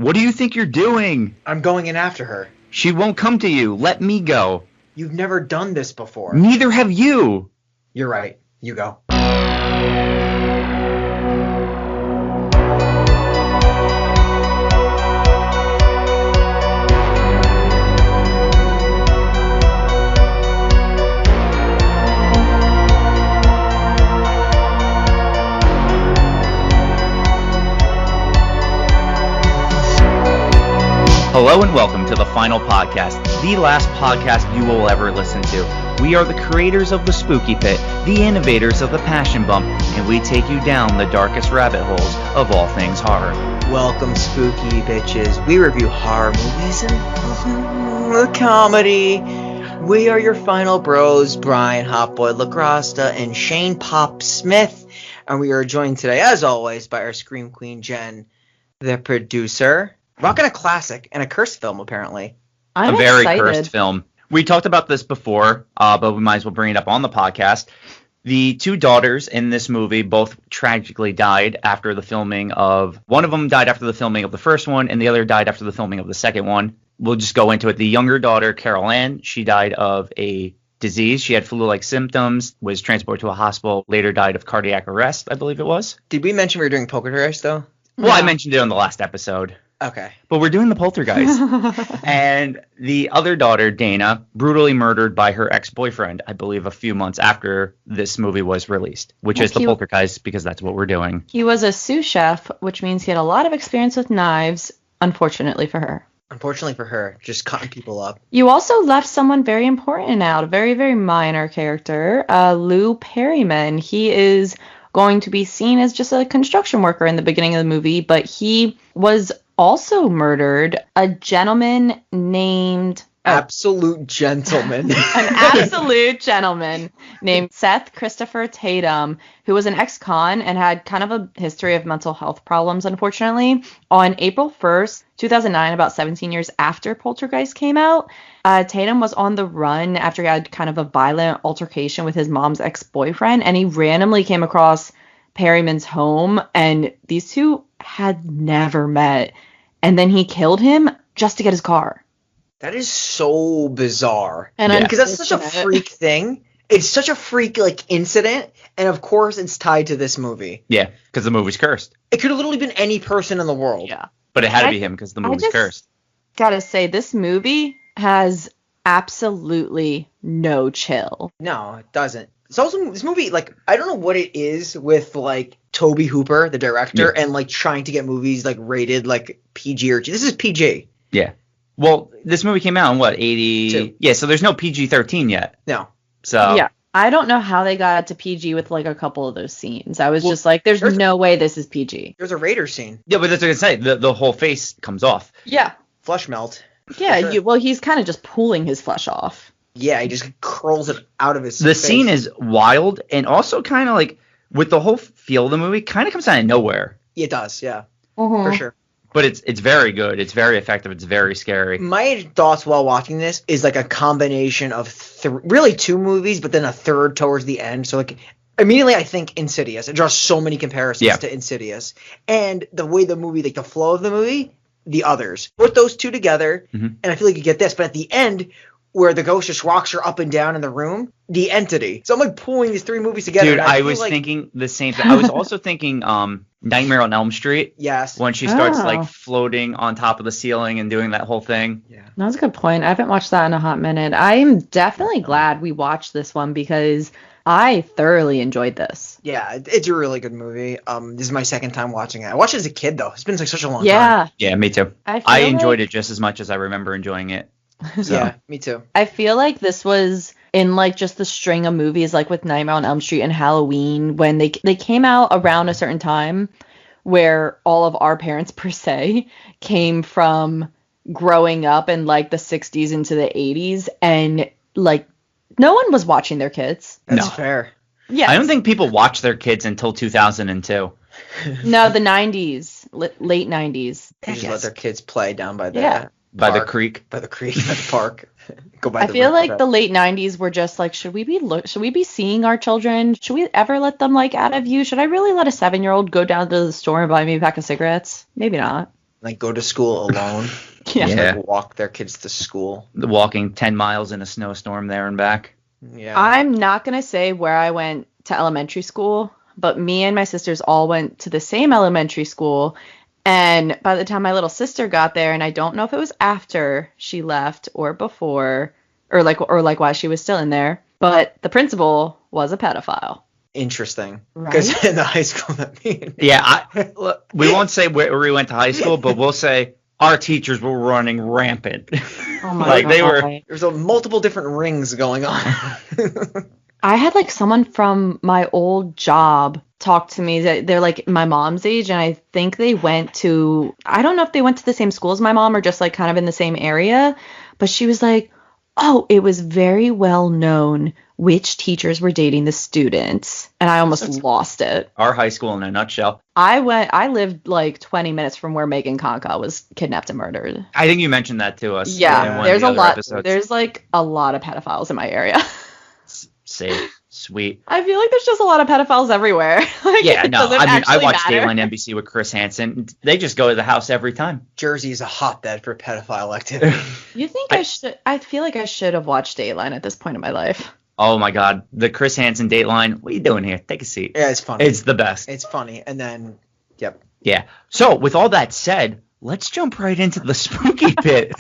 What do you think you're doing? I'm going in after her. She won't come to you. Let me go. You've never done this before. Neither have you. You're right. You go. Hello and welcome to the final podcast, the last podcast you will ever listen to. We are the creators of the Spooky Pit, the innovators of the Passion Bump, and we take you down the darkest rabbit holes of all things horror. Welcome, spooky bitches. We review horror movies and comedy. We are your final bros, Brian Hotboy LaCrosta and Shane Pop Smith. And we are joined today, as always, by our Scream Queen, Jen, the producer. Rocking a classic and a cursed film, apparently. I'm very cursed film. We talked about this before, but we might as well bring it up on the podcast. The two daughters in this movie both tragically died after the filming of... One of them died after the filming of the first one, and the other died after the filming of the second one. We'll just go into it. The younger daughter, Karl, she died of a disease. She had flu-like symptoms, was transported to a hospital, later died of cardiac arrest, I believe it was. Did we mention we were doing Poltergeist, though? Well, yeah. I mentioned it on the last episode. Okay. But we're doing the Poltergeist. And the other daughter, Dana, brutally murdered by her ex-boyfriend, I believe a few months after this movie was released, which is the Poltergeist, because that's what we're doing. He was a sous chef, which means he had a lot of experience with knives, unfortunately for her. Unfortunately for her, just cutting people up. You also left someone very important out, a very, very minor character, Lou Perryman. He is going to be seen as just a construction worker in the beginning of the movie, but he was also murdered. A gentleman named... Absolute gentleman. An absolute gentleman named Seth Christopher Tatum, who was an ex-con and had kind of a history of mental health problems, unfortunately. On April 1st, 2009, about 17 years after Poltergeist came out, Tatum was on the run after he had kind of a violent altercation with his mom's ex-boyfriend, and he randomly came across Perryman's home, and these two had never met. And then he killed him just to get his car. That is so bizarre. And because that's such a freak thing. It's such a freak incident, and of course it's tied to this movie. Yeah, because the movie's cursed. It could have literally been any person in the world. Yeah. But it had to be him because the movie's cursed. Gotta say, this movie has absolutely no chill. No, it doesn't. It's also, this movie, I don't know what it is with, Tobe Hooper, the director, and, trying to get movies, rated, PG or G. This is PG. Yeah. Well, this movie came out in, 82? Yeah, so there's no PG-13 yet. No. So. Yeah. I don't know how they got it to PG with, a couple of those scenes. I was just like, there's no way this is PG. There's a Raider scene. Yeah, but that's what I was going to say. The whole face comes off. Yeah. Flesh melt. Yeah, sure. He's kind of just pulling his flesh off. Yeah, he just curls it out of his face. The scene is wild, and also kind of with the whole feel of the movie, kind of comes out of nowhere. It does, yeah. Mm-hmm. For sure. But it's very good. It's very effective. It's very scary. My thoughts while watching this is a combination of really two movies, but then a third towards the end. So immediately I think Insidious. It draws so many comparisons to Insidious. And the way the movie, the flow of the movie, The Others. Put those two together, and I feel like you get this. But at the end, where the ghost just rocks her up and down in the room, The Entity. So I'm pulling these three movies together. Dude, I was thinking the same thing. I was also thinking Nightmare on Elm Street. Yes. When she starts floating on top of the ceiling and doing that whole thing. Yeah. That's a good point. I haven't watched that in a hot minute. I'm definitely glad we watched this one because I thoroughly enjoyed this. Yeah, it's a really good movie. This is my second time watching it. I watched it as a kid, though. It's been such a long time. Yeah, me too. I enjoyed it just as much as I remember enjoying it. So. Yeah, me too. I feel like this was in just the string of movies with Nightmare on Elm Street and Halloween when they came out around a certain time where all of our parents per se came from growing up in the 60s into the 80s and no one was watching their kids. That's fair. Yeah. I don't think people watched their kids until 2002. No, the 90s, late 90s. They just let their kids play down by the By park, the creek. By the creek, by the park. Go by I the feel river. like the late 90s were just should we be seeing our children? Should we ever let them out of view? Should I really let a 7-year-old go down to the store and buy me a pack of cigarettes? Maybe not. like go to school alone. Yeah. Like walk their kids to school. Walking 10 miles in a snowstorm there and back. Yeah. I'm not going to say where I went to elementary school, but me and my sisters all went to the same elementary school. And by the time my little sister got there, and I don't know if it was after she left or before, or like while she was still in there, but the principal was a pedophile. Interesting. Because Right? in the high school that me We won't say where we went to high school, but we'll say our teachers were running rampant. Oh my Like, God. they were. there's multiple different rings going on. I had like someone from my old job talk to me that they're like my mom's age, and I think they went to, I don't know if they went to the same school as my mom or just like kind of in the same area, but she was like, oh, it was very well known which teachers were dating the students, and I almost lost it. Our high school in a nutshell. I lived like 20 minutes from where Megan Conca was kidnapped and murdered. I think you mentioned that to us. in Yeah, one of there's the a other lot. episodes. There's like a lot of pedophiles in my area. Safe, sweet. I feel like there's just a lot of pedophiles everywhere. Like, Yeah, it no, doesn't I mean, I actually watch matter. Dateline NBC with Chris Hansen. They just go to the house every time. Jersey is a hotbed for pedophile activity. You think I should? I feel like I should have watched Dateline at this point in my life. Oh my God, the Chris Hansen Dateline. What are you doing here? Take a seat. Yeah, it's funny. It's the best. It's funny. And then, yep. Yeah. So with all that said, let's jump right into the spooky bit.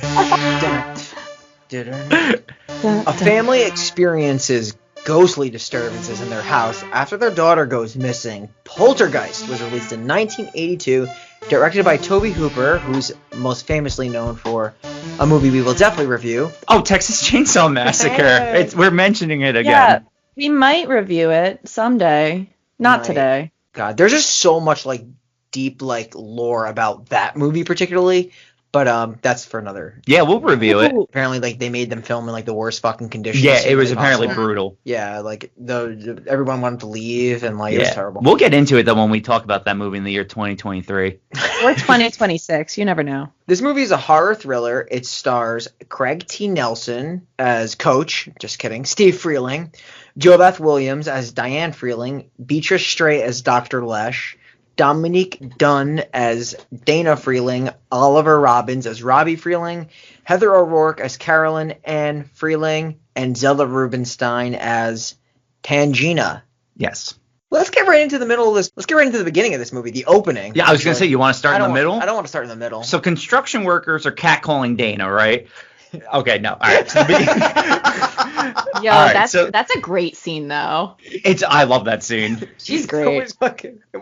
A family experiences ghostly disturbances in their house after their daughter goes missing. Poltergeist was released in 1982, directed by Tobe Hooper, who's most famously known for a movie we will definitely review. Oh, Texas Chainsaw Massacre. Hey. We're mentioning it again. Yeah, we might review it someday. Not Might. today. God, there's just so much like deep like lore about that movie particularly, but that's for another. Yeah, we'll review it. Apparently, like they made them film in like the worst fucking conditions. Yeah, it was humanly apparently possible. brutal. Yeah, like everyone wanted to leave and like it was terrible. We'll get into it though when we talk about that movie in the year 2023. Or 2026. You never know. This movie is a horror thriller. It stars Craig T. Nelson as Coach. Just kidding. Steve Freeling. JoBeth Williams as Diane Freeling. Beatrice Straight as Dr. Lesh. Dominique Dunn as Dana Freeling. Oliver Robbins as Robbie Freeling. Heather O'Rourke as Carolyn Ann Freeling. And Zella Rubinstein as Tangina. Yes. Let's get right into the middle of this. Let's get right into the beginning of this movie, the opening. Yeah, I was going to say, you want to start in the middle? I don't want to start in the middle. So construction workers are catcalling Dana, right? Okay, no. All right. So Yo, All right, that's a great scene though. I love that scene. She's It great. was funny. It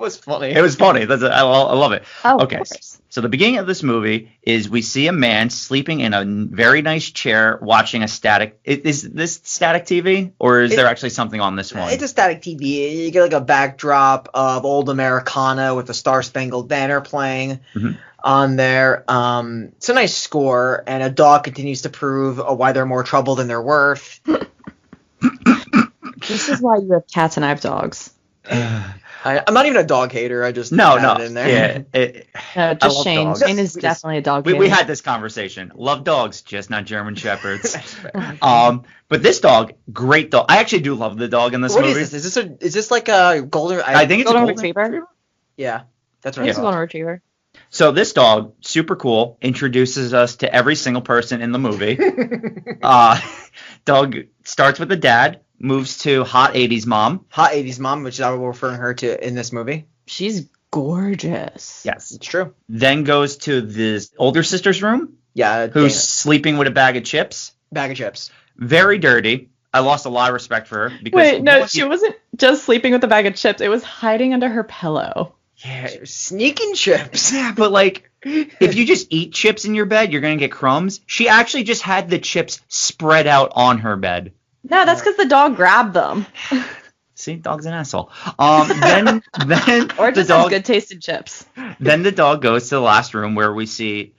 was funny. I love it. Oh, Okay. of course. So the beginning of this movie is we see a man sleeping in a very nice chair watching a static. Is this static TV or is there actually something on this one? It's a static TV. You get like a backdrop of old Americana with the Star Spangled Banner playing on there. It's a nice score, and a dog continues to prove why they're more trouble than they're worth. This is why you have cats and I have dogs. I'm not even a dog hater. I just No. added it in there. Yeah. Just love Shane. dogs. Shane is definitely a dog. We hater. had this conversation. Love dogs, just not German Shepherds. But this dog, great dog. I actually do love the dog in this What movie. is this? Is this like a golden? I think it's a Golden golden retriever. Yeah, that's what It's a I golden thought. retriever. So this dog, super cool, introduces us to every single person in the movie. Dog starts with the dad, moves to hot 80s mom. Hot 80s mom, which I will referring her to in this movie. She's gorgeous. Yes. It's true. Then goes to this older sister's room, Yeah, who's Dana. sleeping with a bag of chips. Bag of chips. Very dirty. I lost a lot of respect for her because Wait, no, she wasn't just sleeping with a bag of chips. It was hiding under her pillow. Yeah, sneaking chips. Yeah, but like, if you just eat chips in your bed, you're gonna get crumbs. She actually just had the chips spread out on her bed. No, that's because the dog grabbed them. See, dog's an asshole. Then Or the just dog, has good tasted chips. then the dog goes to the last room where we see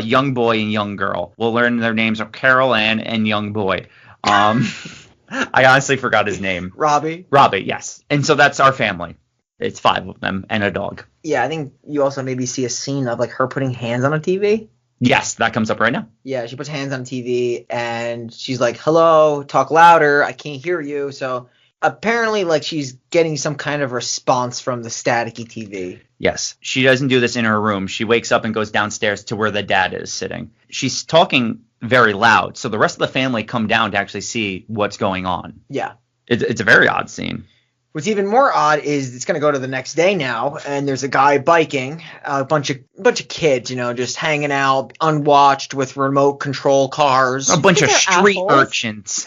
young boy and young girl. We'll learn their names are Carol Ann and young boy. I honestly forgot his name. Robbie. Robbie, yes. And so that's our family. It's 5 of them and a dog. Yeah, I think you also maybe see a scene of like her putting hands on a TV. Yes, that comes up right now. Yeah, she puts hands on TV and she's like, "Hello, talk louder. I can't hear you." So Apparently, like, she's getting some kind of response from the staticky TV. Yes. She doesn't do this in her room. She wakes up and goes downstairs to where the dad is sitting. She's talking very loud, so the rest of the family come down to actually see what's going on. Yeah. It's a very odd scene. What's even more odd is it's going to go to the next day now, and there's a guy biking, a bunch of kids, just hanging out, unwatched with remote control cars. A bunch of street assholes. urchins.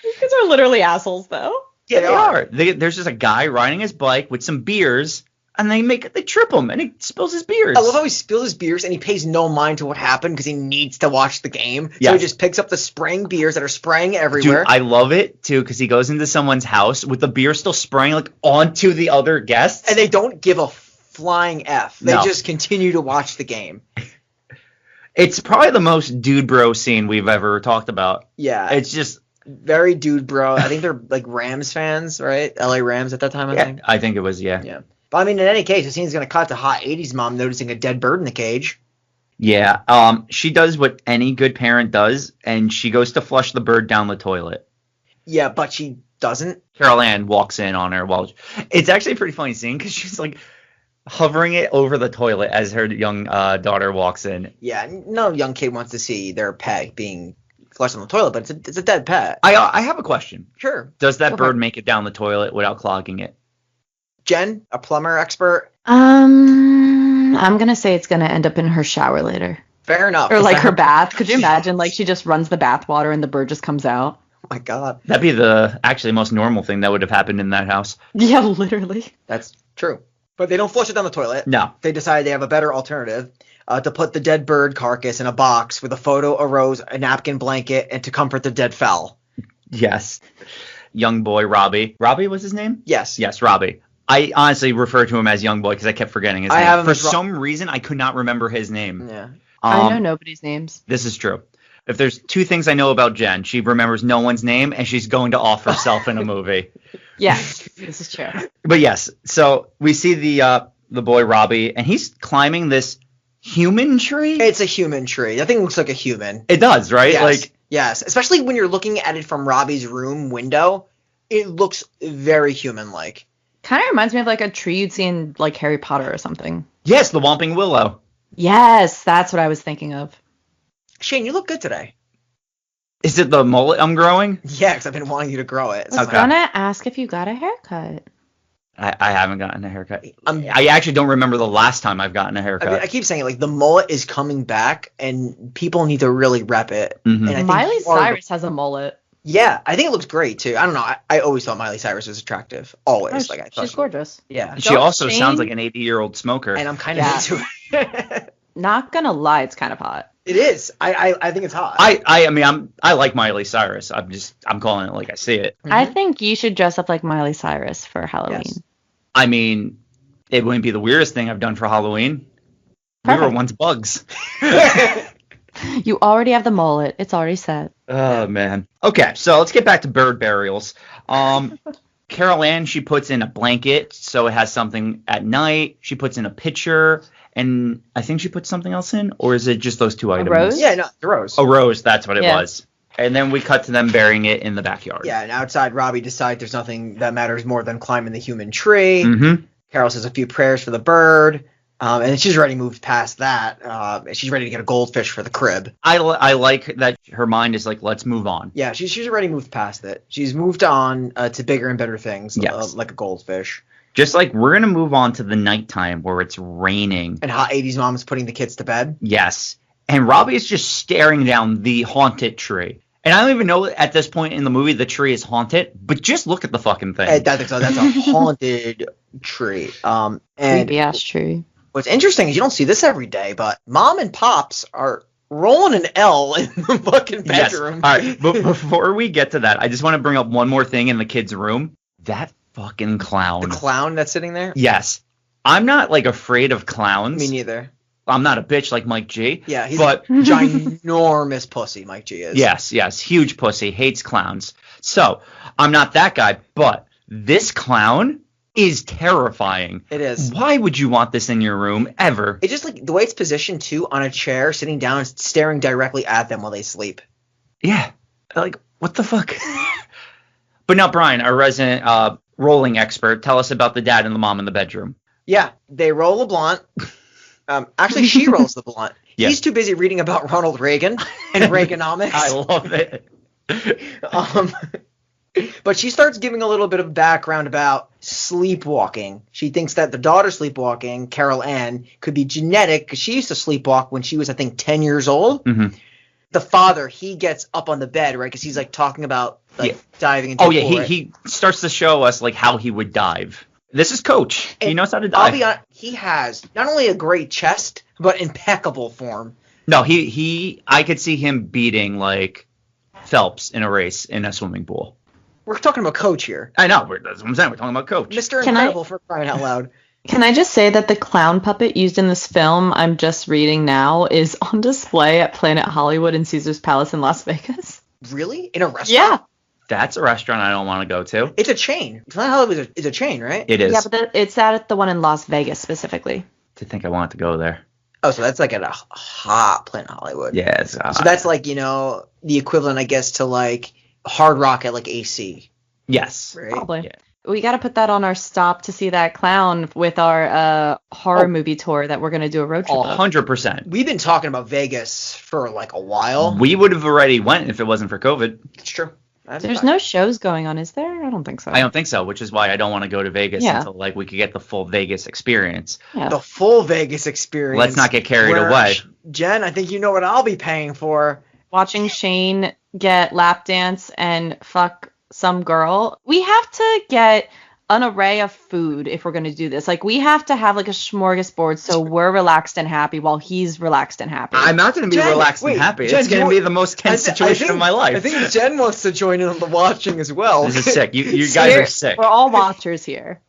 These kids are literally assholes, though. Yeah, They are. There's just a guy riding his bike with some beers, and they trip him, and he spills his beers. I love how he spills his beers and he pays no mind to what happened because he needs to watch the game. Yes. So he just picks up the spraying beers that are spraying everywhere. Dude, I love it, too, because he goes into someone's house with the beer still spraying, like, onto the other guests. And they don't give a flying F. They No. just continue to watch the game. It's probably the most dude bro scene we've ever talked about. Yeah. It's just... very dude bro. I think they're like Rams fans, right? LA Rams at that time, I think. I think it was, yeah. Yeah. But I mean, in any case, the scene's going to cut to hot 80s mom noticing a dead bird in the cage. Yeah, she does what any good parent does, and she goes to flush the bird down the toilet. Yeah, but she doesn't. Carol Ann walks in on her while... It's actually a pretty funny scene, because she's, like, hovering it over the toilet as her young daughter walks in. Yeah, no young kid wants to see their pet being flushed on the toilet, but it's a dead pet. I have a question. Sure. Does that Okay. bird make it down the toilet without clogging it? Jen, a plumber expert. I'm gonna say it's gonna end up in her shower later, Fair enough. or like her bath. Could you imagine? Like she just runs the bath water and the bird just comes out. Oh my God. That'd be the actually most normal thing that would have happened in that house. Yeah, literally. That's true. But they don't flush it down the toilet. No. They decide they have a better alternative. To put the dead bird carcass in a box with a photo, a rose, a napkin blanket, and to comfort the dead fowl. Yes. Young boy Robbie. Robbie was his name? Yes. Yes, Robbie. I honestly refer to him as young boy because I kept forgetting his I name. have him For as some reason, I could not remember his name. Yeah. I know nobody's names. This is true. If there's two things I know about Jen, she remembers no one's name and she's going to off herself in a movie. Yeah, this is true. But yes, so we see the boy Robbie, and he's climbing this human tree. It's a human tree. That thing looks like a human. It does, right? Yes. Like, yes. Especially when you're looking at it from Robbie's room window, it looks very human-like. Kind of reminds me of like a tree you'd see in like Harry Potter or something. yes, the Whomping Willow. Yes, that's what I was thinking of. Shane, you look good today. Is it the mullet I'm growing? Yeah, because I've been wanting you to grow it. I was gonna ask if you got a haircut. I haven't gotten a haircut. I actually don't remember the last time I've gotten a haircut. I mean, I keep saying it, like the mullet is coming back, and people need to really rep it. Mhm. And I think Miley you are- Cyrus has a mullet. Yeah, I think it looks great too. I don't know. I always thought Miley Cyrus was attractive. Always. Oh, I thought she's gorgeous. Yeah. She Don't also Shane- sounds like an 80-year-old smoker. And I'm kind of Yeah. into it. Not gonna lie, it's kind of hot. It is. I think it's hot. I mean, I like Miley Cyrus. I'm calling it like I see it. I think you should dress up like Miley Cyrus for Halloween. Yes. I mean, it wouldn't be the weirdest thing I've done for Halloween. We were Perfect. once bugs. You already have the mullet. It's already set. Oh, man. Okay, so let's get back to bird burials. Carol Ann, she puts in a blanket, so it has something at night. She puts in a pitcher, and I think she puts something else in, or is it just those two items? rose? Yeah, no, the rose. A rose, that's what it Yeah. was. And then we cut to them burying it in the backyard. Yeah, and outside, Robbie decides there's nothing that matters more than climbing the human tree. Mm-hmm. Carol says a few prayers for the bird, and she's already moved past that. She's ready to get a goldfish for the crib. I like that her mind is like, let's move on. Yeah, she's already moved past it. She's moved on to bigger and better things, Yes. like a goldfish. Just like we're going to move on to the nighttime where it's raining. And hot 80s mom is putting the kids to bed. Yes. And Robbie is just staring down the haunted tree. And I don't even know at this point in the movie the tree is haunted, but just look at the fucking thing. That's a haunted tree. And Creepy ass tree. what's interesting is you don't see this every day, but mom and pops are rolling an L in the fucking Yes. bedroom. All right, but before we get to that, I just want to bring up one more thing in the kids' room. That fucking clown. The clown that's sitting there? Yes. I'm not like afraid of clowns. Me neither. I'm not a bitch like Mike G. Yeah, he's but a ginormous pussy, Mike G is. yes, huge pussy, hates clowns. So I'm not that guy, but this clown is terrifying. It is. Why would you want this in your room ever? It's just like the way it's positioned too, on a chair, sitting down, staring directly at them while they sleep. Yeah, like what the fuck? But now, Brian, our resident rolling expert, tell us about the dad and the mom in the bedroom. Yeah, they roll a blunt. Actually, she rolls the blunt. Yeah. He's too busy reading about Ronald Reagan and Reaganomics. I love it. But she starts giving a little bit of background about sleepwalking. She thinks that the daughter sleepwalking, Carol Ann, could be genetic because she used to sleepwalk when she was, I think, 10 years old. Mm-hmm. The father, he gets up on the bed, right? Because he's like talking about diving into. Oh yeah, he starts to show us like how he would dive. This is Coach. And he knows how to dive. I'll be honest, he has not only a great chest but impeccable form. No, I could see him beating like Phelps in a race in a swimming pool. We're talking about Coach here. I know. That's what I'm saying. We're talking about Coach. Mr. Incredible for crying out loud. Can I just say that the clown puppet used in this film, I'm just reading now, is on display at Planet Hollywood and Caesar's Palace in Las Vegas? Really? In a restaurant? Yeah. That's a restaurant I don't want to go to. It's a chain. Planet Hollywood is a chain, right? It is. Yeah, but it's at the one in Las Vegas specifically. To think I want to go there. Oh, so that's like at a hot Planet Hollywood. Yeah. So that's like, the equivalent, I guess, to like Hard Rock at like AC. Yes. Right? Probably. Yeah. We got to put that on our stop to see that clown with our horror movie tour that we're going to do a road trip of. 100%. We've been talking about Vegas for like a while. We would have already went if it wasn't for COVID. It's true. There's no shows going on, is there? I don't think so. I don't think so, which is why I don't want to go to Vegas until like we could get the full Vegas experience. Yeah. The full Vegas experience. Let's not get carried away. Jen, I think you know what I'll be paying for. Watching Shane get lap dance and fuck some girl. We have to get an array of food if we're going to do this. Like, we have to have like a smorgasbord so we're relaxed and happy while he's relaxed and happy. I'm not going to be relaxed and happy. Jen, it's going to be the most tense situation of my life. I think Jen wants to join in on the watching as well. This is sick. You guys are sick. We're all watchers here.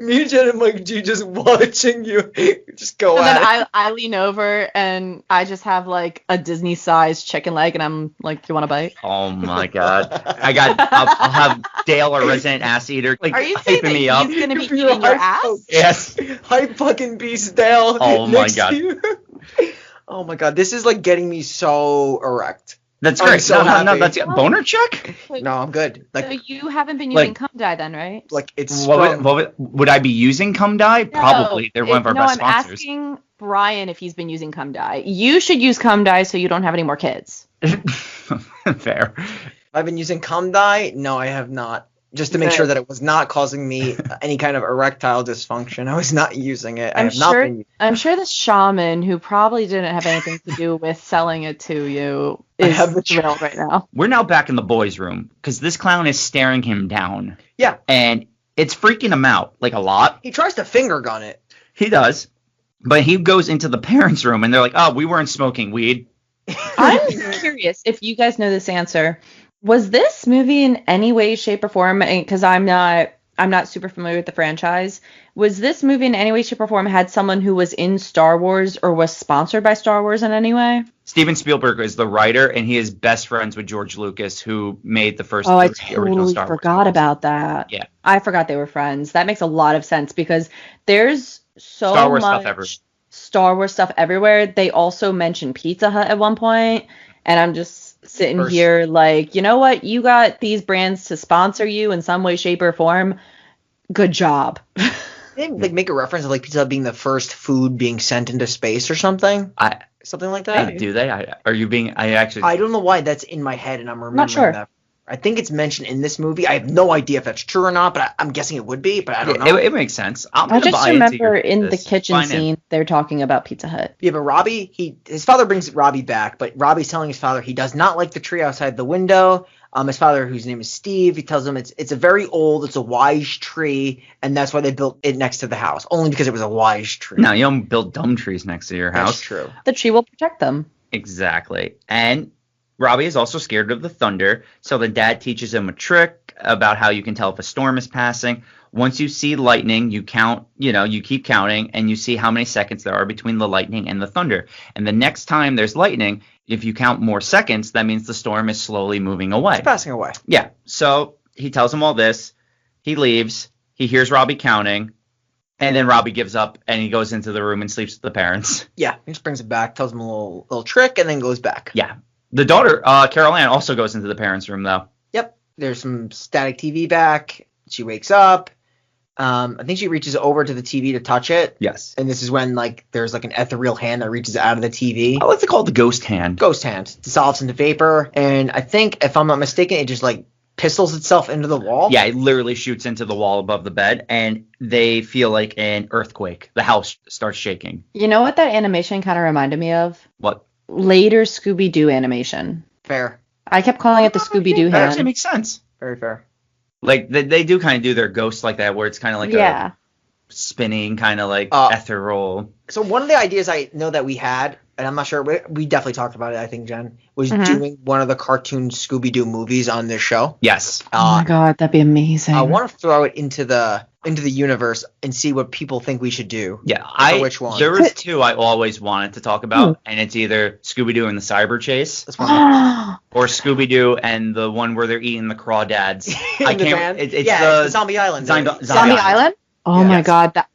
Me and Jen and Mike G just watching you just go and at then it. I lean over and I just have like a Disney-sized chicken leg and I'm like, you want a bite? Oh my god! I'll have Dale, our resident ass eater, like Are you saying hyping me up. he's gonna be eating your ass? Yes. Hype fucking beast Dale. Oh my god. Oh my god, this is like getting me so erect. That's I'm great. so No, happy. that's boner check. No, I'm good. So Like, you haven't been using cum dye then, right? like it's Would I be using cum dye? Probably. They're one of our best I'm sponsors. asking Brian if he's been using cum dye. You should use cum dye so you don't have any more kids. Fair. I've been using cum dye. No, I have not. Just to make sure that it was not causing me any kind of erectile dysfunction. I was not using it. I'm sure the shaman, who probably didn't have anything to do with selling it to you, is thrilled right now. We're now back in the boys' room because this clown is staring him down. Yeah. And it's freaking him out, like a lot. He tries to finger gun it. He does. But he goes into the parents' room and they're like, oh, we weren't smoking weed. I'm curious if you guys know this answer. Was this movie in any way, shape, or form, because I'm not super familiar with the franchise, was this movie in any way, shape, or form had someone who was in Star Wars or was sponsored by Star Wars in any way? Steven Spielberg is the writer, and he is best friends with George Lucas, who made the first I original Star Wars forgot movies. about that. Yeah. I forgot they were friends. That makes a lot of sense because there's so Star Wars much stuff everywhere. Star Wars stuff everywhere. They also mentioned Pizza Hut at one point, and I'm just sitting here like, you know what? You got these brands to sponsor you in some way, shape, or form. Good job. They like make a reference to like Pizza Hut being the first food being sent into space or something. Something like that. Do they? Are you being? I don't know why that's in my head and I'm remembering Not sure. that. I think it's mentioned in this movie. I have no idea if that's true or not, but I'm guessing it would be. But I don't know. It makes sense. I just remember in the kitchen scene they're talking about Pizza Hut. Yeah, but Robbie, his father brings Robbie back, but Robbie's telling his father he does not like the tree outside the window. His father, whose name is Steve, he tells him it's a very old, it's a wise tree, and that's why they built it next to the house, only because it was a wise tree. No, you don't build dumb trees next to your house. That's true. The tree will protect them. Exactly. And Robbie is also scared of the thunder, so the dad teaches him a trick about how you can tell if a storm is passing. Once you see lightning, you count, you keep counting, and you see how many seconds there are between the lightning and the thunder. And the next time there's lightning, if you count more seconds, that means the storm is slowly moving away. It's passing away. Yeah. So he tells him all this. He leaves. He hears Robbie counting. And then Robbie gives up, and he goes into the room and sleeps with the parents. Yeah, he just brings it back, tells him a little trick, and then goes back. Yeah. The daughter, Carol Ann, also goes into the parents' room, though. Yep. There's some static TV back. She wakes up. I think she reaches over to the TV to touch it. Yes. And this is when like there's like an ethereal hand that reaches out of the TV. I like to call it the ghost hand. Ghost hand. Dissolves into vapor. And I think, if I'm not mistaken, it just like pistols itself into the wall. Yeah, it literally shoots into the wall above the bed, and they feel like an earthquake. The house starts shaking. You know what that animation kind of reminded me of? What? Later Scooby-Doo animation. Fair. I kept calling it the Scooby-Doo That actually hand. makes sense. Very fair. Like, they do kind of do their ghosts like that, where it's kind of like Yeah. a spinning, kind of like ethereal. So one of the ideas I know that we had, and I'm not sure, we definitely talked about it, I think, Jen, was doing one of the cartoon Scooby-Doo movies on this show. Yes. Oh my god, that'd be amazing. I want to throw it into the universe and see what people think we should do. Yeah, which one? There was two I always wanted to talk about, and it's either Scooby-Doo and the Cyber Chase, That's one. or Scooby-Doo and the one where they're eating the crawdads. In the van? It's it's the the Zombie Island. Zombie Island? Oh Yeah. my Yes. god,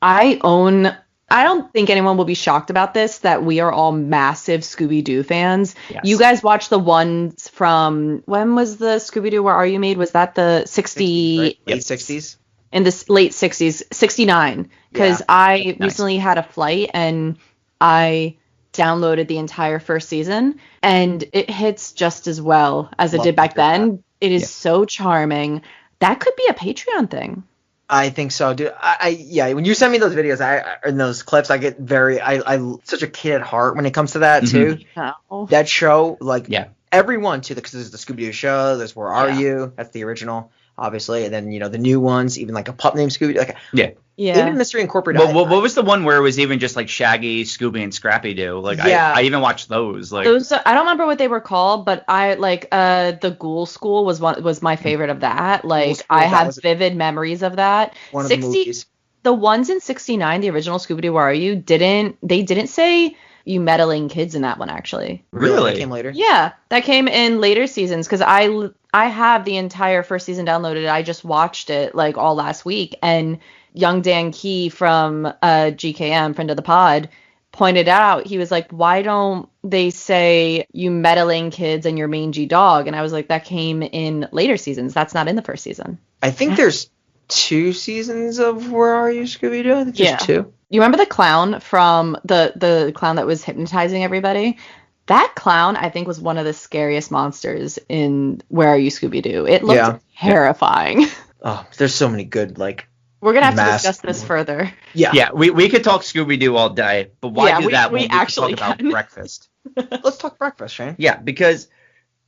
I don't think anyone will be shocked about this, that we are all massive Scooby-Doo fans. Yes. You guys watched the ones from, when was the Scooby-Doo Where Are You made? Was that the 60, Right? Yep. Late 60s. in the late 60s, 69? Because Yeah. I Nice. recently had a flight and I downloaded the entire first season, and it hits just as well as it Love did back to hear then. It is Yeah. so charming. That could be a Patreon thing. I think so, dude. Yeah. When you send me those videos, and those clips, I get I such a kid at heart when it comes to that too. Oh. That show, like, Yeah. everyone too, because there's the Scooby-Doo show, there's Where Are Yeah. You? That's the original, obviously, and then the new ones, even like a pup named Scooby. Like, Yeah. Yeah. even Mystery Incorporated. What was the one where it was even just like Shaggy, Scooby, and Scrappy Doo? Like, Yeah. I even watched those. Like, Those, I don't remember what they were called, but I like the Ghoul School was my favorite of that. Like, School, I that have was vivid memories of that. one of the movies. The ones in 69, the original Scooby-Doo Where Are You, didn't say you meddling kids in that one, actually. Really? That came later. Yeah, that came in later seasons, because I have the entire first season downloaded. I just watched it like all last week, and young Dan Key from GKM, friend of the pod, pointed out, he was like, why don't they say you meddling kids and your mangy dog? And I was like, that came in later seasons. That's not in the first season. I think there's 2 seasons of Where Are You, Scooby-Doo? I think there's Yeah. 2. You remember the clown from the clown that was hypnotizing everybody? That clown, I think, was one of the scariest monsters in Where Are You, Scooby-Doo? It looked Yeah. terrifying. Oh, there's so many good, like, We're going to have to Mass- discuss this further. yeah, we could talk Scooby-Doo all day, but why Yeah, do we- that we when we could actually talk about can. breakfast? Let's talk breakfast, Shane. Yeah, because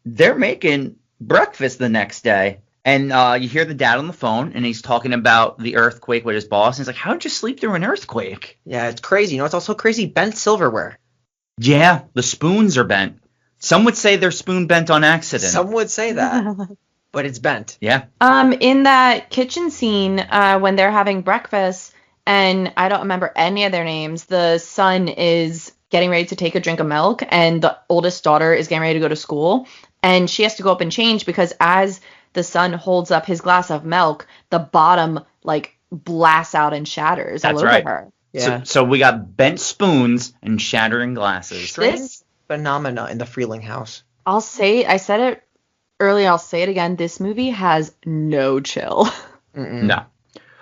they're making breakfast the next day, and you hear the dad on the phone, and he's talking about the earthquake with his boss, and he's like, how'd you sleep through an earthquake? Yeah, it's crazy. It's also crazy. Bent silverware. Yeah, the spoons are bent. Some would say they're spoon bent on accident. Some would say that, but it's bent. Yeah. In that kitchen scene, when they're having breakfast, and I don't remember any of their names, the son is getting ready to take a drink of milk, and the oldest daughter is getting ready to go to school, and she has to go up and change, because as the son holds up his glass of milk, the bottom like blasts out and shatters all That's over right. her. Yeah. So we got bent spoons and shattering glasses. Strange This- phenomena in the Freeling house. I said it earlier, I'll say it again, this movie has no chill. Mm-mm. No.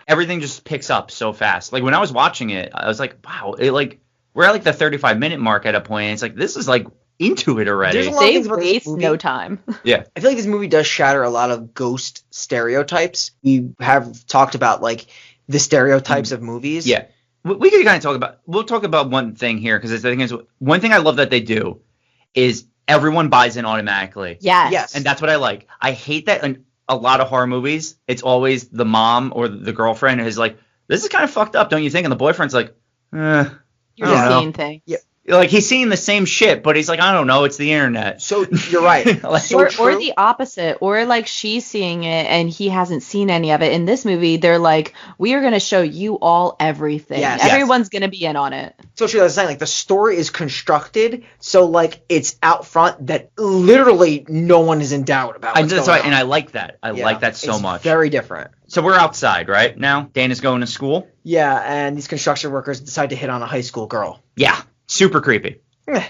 Everything just picks up so fast. Like when I was watching it, I was like, wow, we're at like the 35-minute mark at a point. And it's like, this is like into it already. There's a lot of They things about this waste movie. no time. Yeah. I feel like this movie does shatter a lot of ghost stereotypes. We have talked about like the stereotypes of movies. Yeah. We could kind of we'll talk about one thing here, because the thing is, one thing I love that they do is everyone buys in automatically. Yes. And that's what I like. I hate that in a lot of horror movies, it's always the mom or the girlfriend who's like, this is kind of fucked up, don't you think? And the boyfriend's like, You're I don't know. seeing things. Yeah. Like he's seeing the same shit, but he's like, I don't know, it's the internet. So you're right. Like- So or true. the opposite, or like she's seeing it and he hasn't seen any of it. In this movie, they're like, we are going to show you all everything. Yes. Everyone's going to be in on it. So true. I was saying, like, the story is constructed so like it's out front that literally no one is in doubt about. And What's that's going why, on. and I like that. I Yeah, like that so it's much. Very different. So we're outside right now. Dana's going to school. Yeah, and these construction workers decide to hit on a high school girl. Yeah, super creepy. Eh.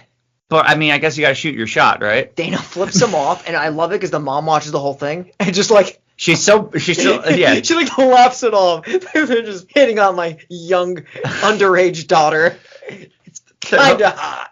But I mean, I guess you gotta shoot your shot, right? Dana flips him off, and I love it because the mom watches the whole thing and just like She's so yeah. she like laughs it off. They're just hitting on my young underage daughter. It's kind of hot.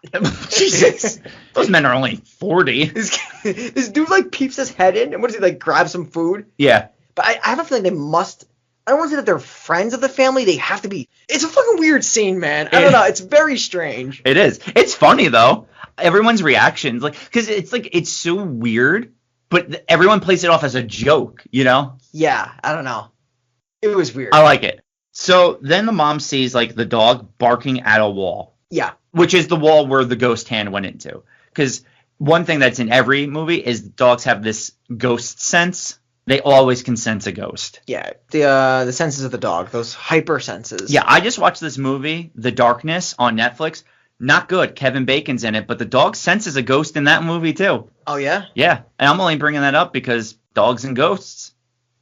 Jesus, those men are only 40. This dude like peeps his head in, and what does he like? Grab some food? Yeah. But I have a feeling they must. I don't want to say that they're friends of the family. They have to be. It's a fucking weird scene, man. I don't know. It's very strange. It is. It's funny though. Everyone's reactions, like, because it's so weird, but everyone plays it off as a joke, you know? Yeah, I don't know. It was weird. I like it. So then the mom sees like the dog barking at a wall. Yeah. Which is the wall where the ghost hand went into. Because one thing that's in every movie is dogs have this ghost sense. They always can sense a ghost. Yeah, the senses of the dog, those hyper senses. Yeah, I just watched this movie, The Darkness, on Netflix. Not good. Kevin Bacon's in it, but the dog senses a ghost in that movie too. Oh, yeah? Yeah, and I'm only bringing that up because dogs and ghosts.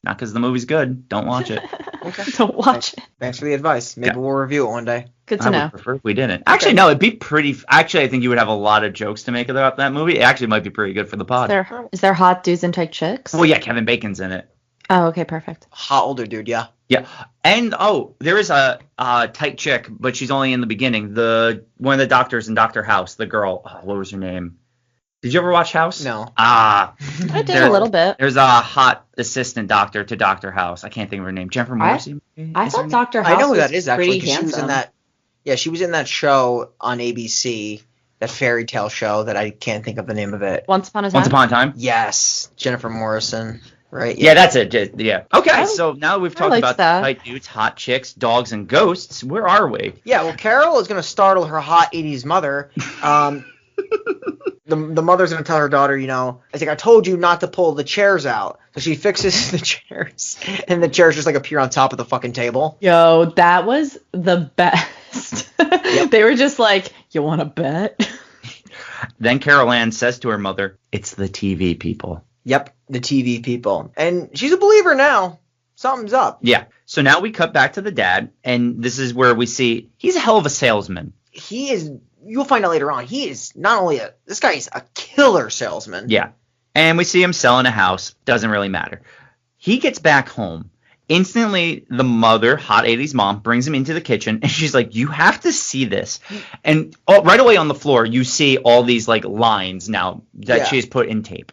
Not because the movie's good. Don't watch it. Okay. Don't watch it. Thanks for the advice. Maybe we'll review it one day. Good to I know. would prefer if we didn't. Actually, no, it'd be pretty. Actually, I think you would have a lot of jokes to make about that movie. It actually might be pretty good for the pod. Is there hot dudes and tight chicks? Well, yeah, Kevin Bacon's in it. Oh, okay, perfect. Hot older dude, yeah. Yeah, and there is a tight chick, but she's only in the beginning. One of the doctors in Dr. House, the girl. Oh, what was her name? Did you ever watch House? No. I did a little bit. There's a hot assistant doctor to Dr. House. I can't think of her name. Jennifer Morrissey. I thought Dr. House I know who that was is actually. pretty 'Cause handsome. she was in that. Yeah, she was in that show on ABC, that fairy tale show that I can't think of the name of it. Once Upon a Time. Once Upon a Time. Yes, Jennifer Morrison. Right. Yeah, that's it. Yeah. Okay, so now we've talked liked about that. tight dudes, hot chicks, dogs, and ghosts. Where are we? Yeah, well, Carol is going to startle her hot 80s mother. The mother's going to tell her daughter, it's like, I told you not to pull the chairs out. So she fixes the chairs, and the chairs just like appear on top of the fucking table. Yo, that was the best. Yep. They were just like, you want to bet? Then Carol Ann says to her mother, "It's the TV people." Yep, the TV people. And she's a believer now. Something's up. Yeah. So now we cut back to the dad, and this is where we see he's a hell of a salesman. He is, you'll find out later on, he is not only this guy is a killer salesman. Yeah. And we see him selling a house. Doesn't really matter. He gets back home. Instantly, the mother, hot 80s mom, brings him into the kitchen, and she's like, you have to see this. And right away on the floor, you see all these like lines now that she's put in tape.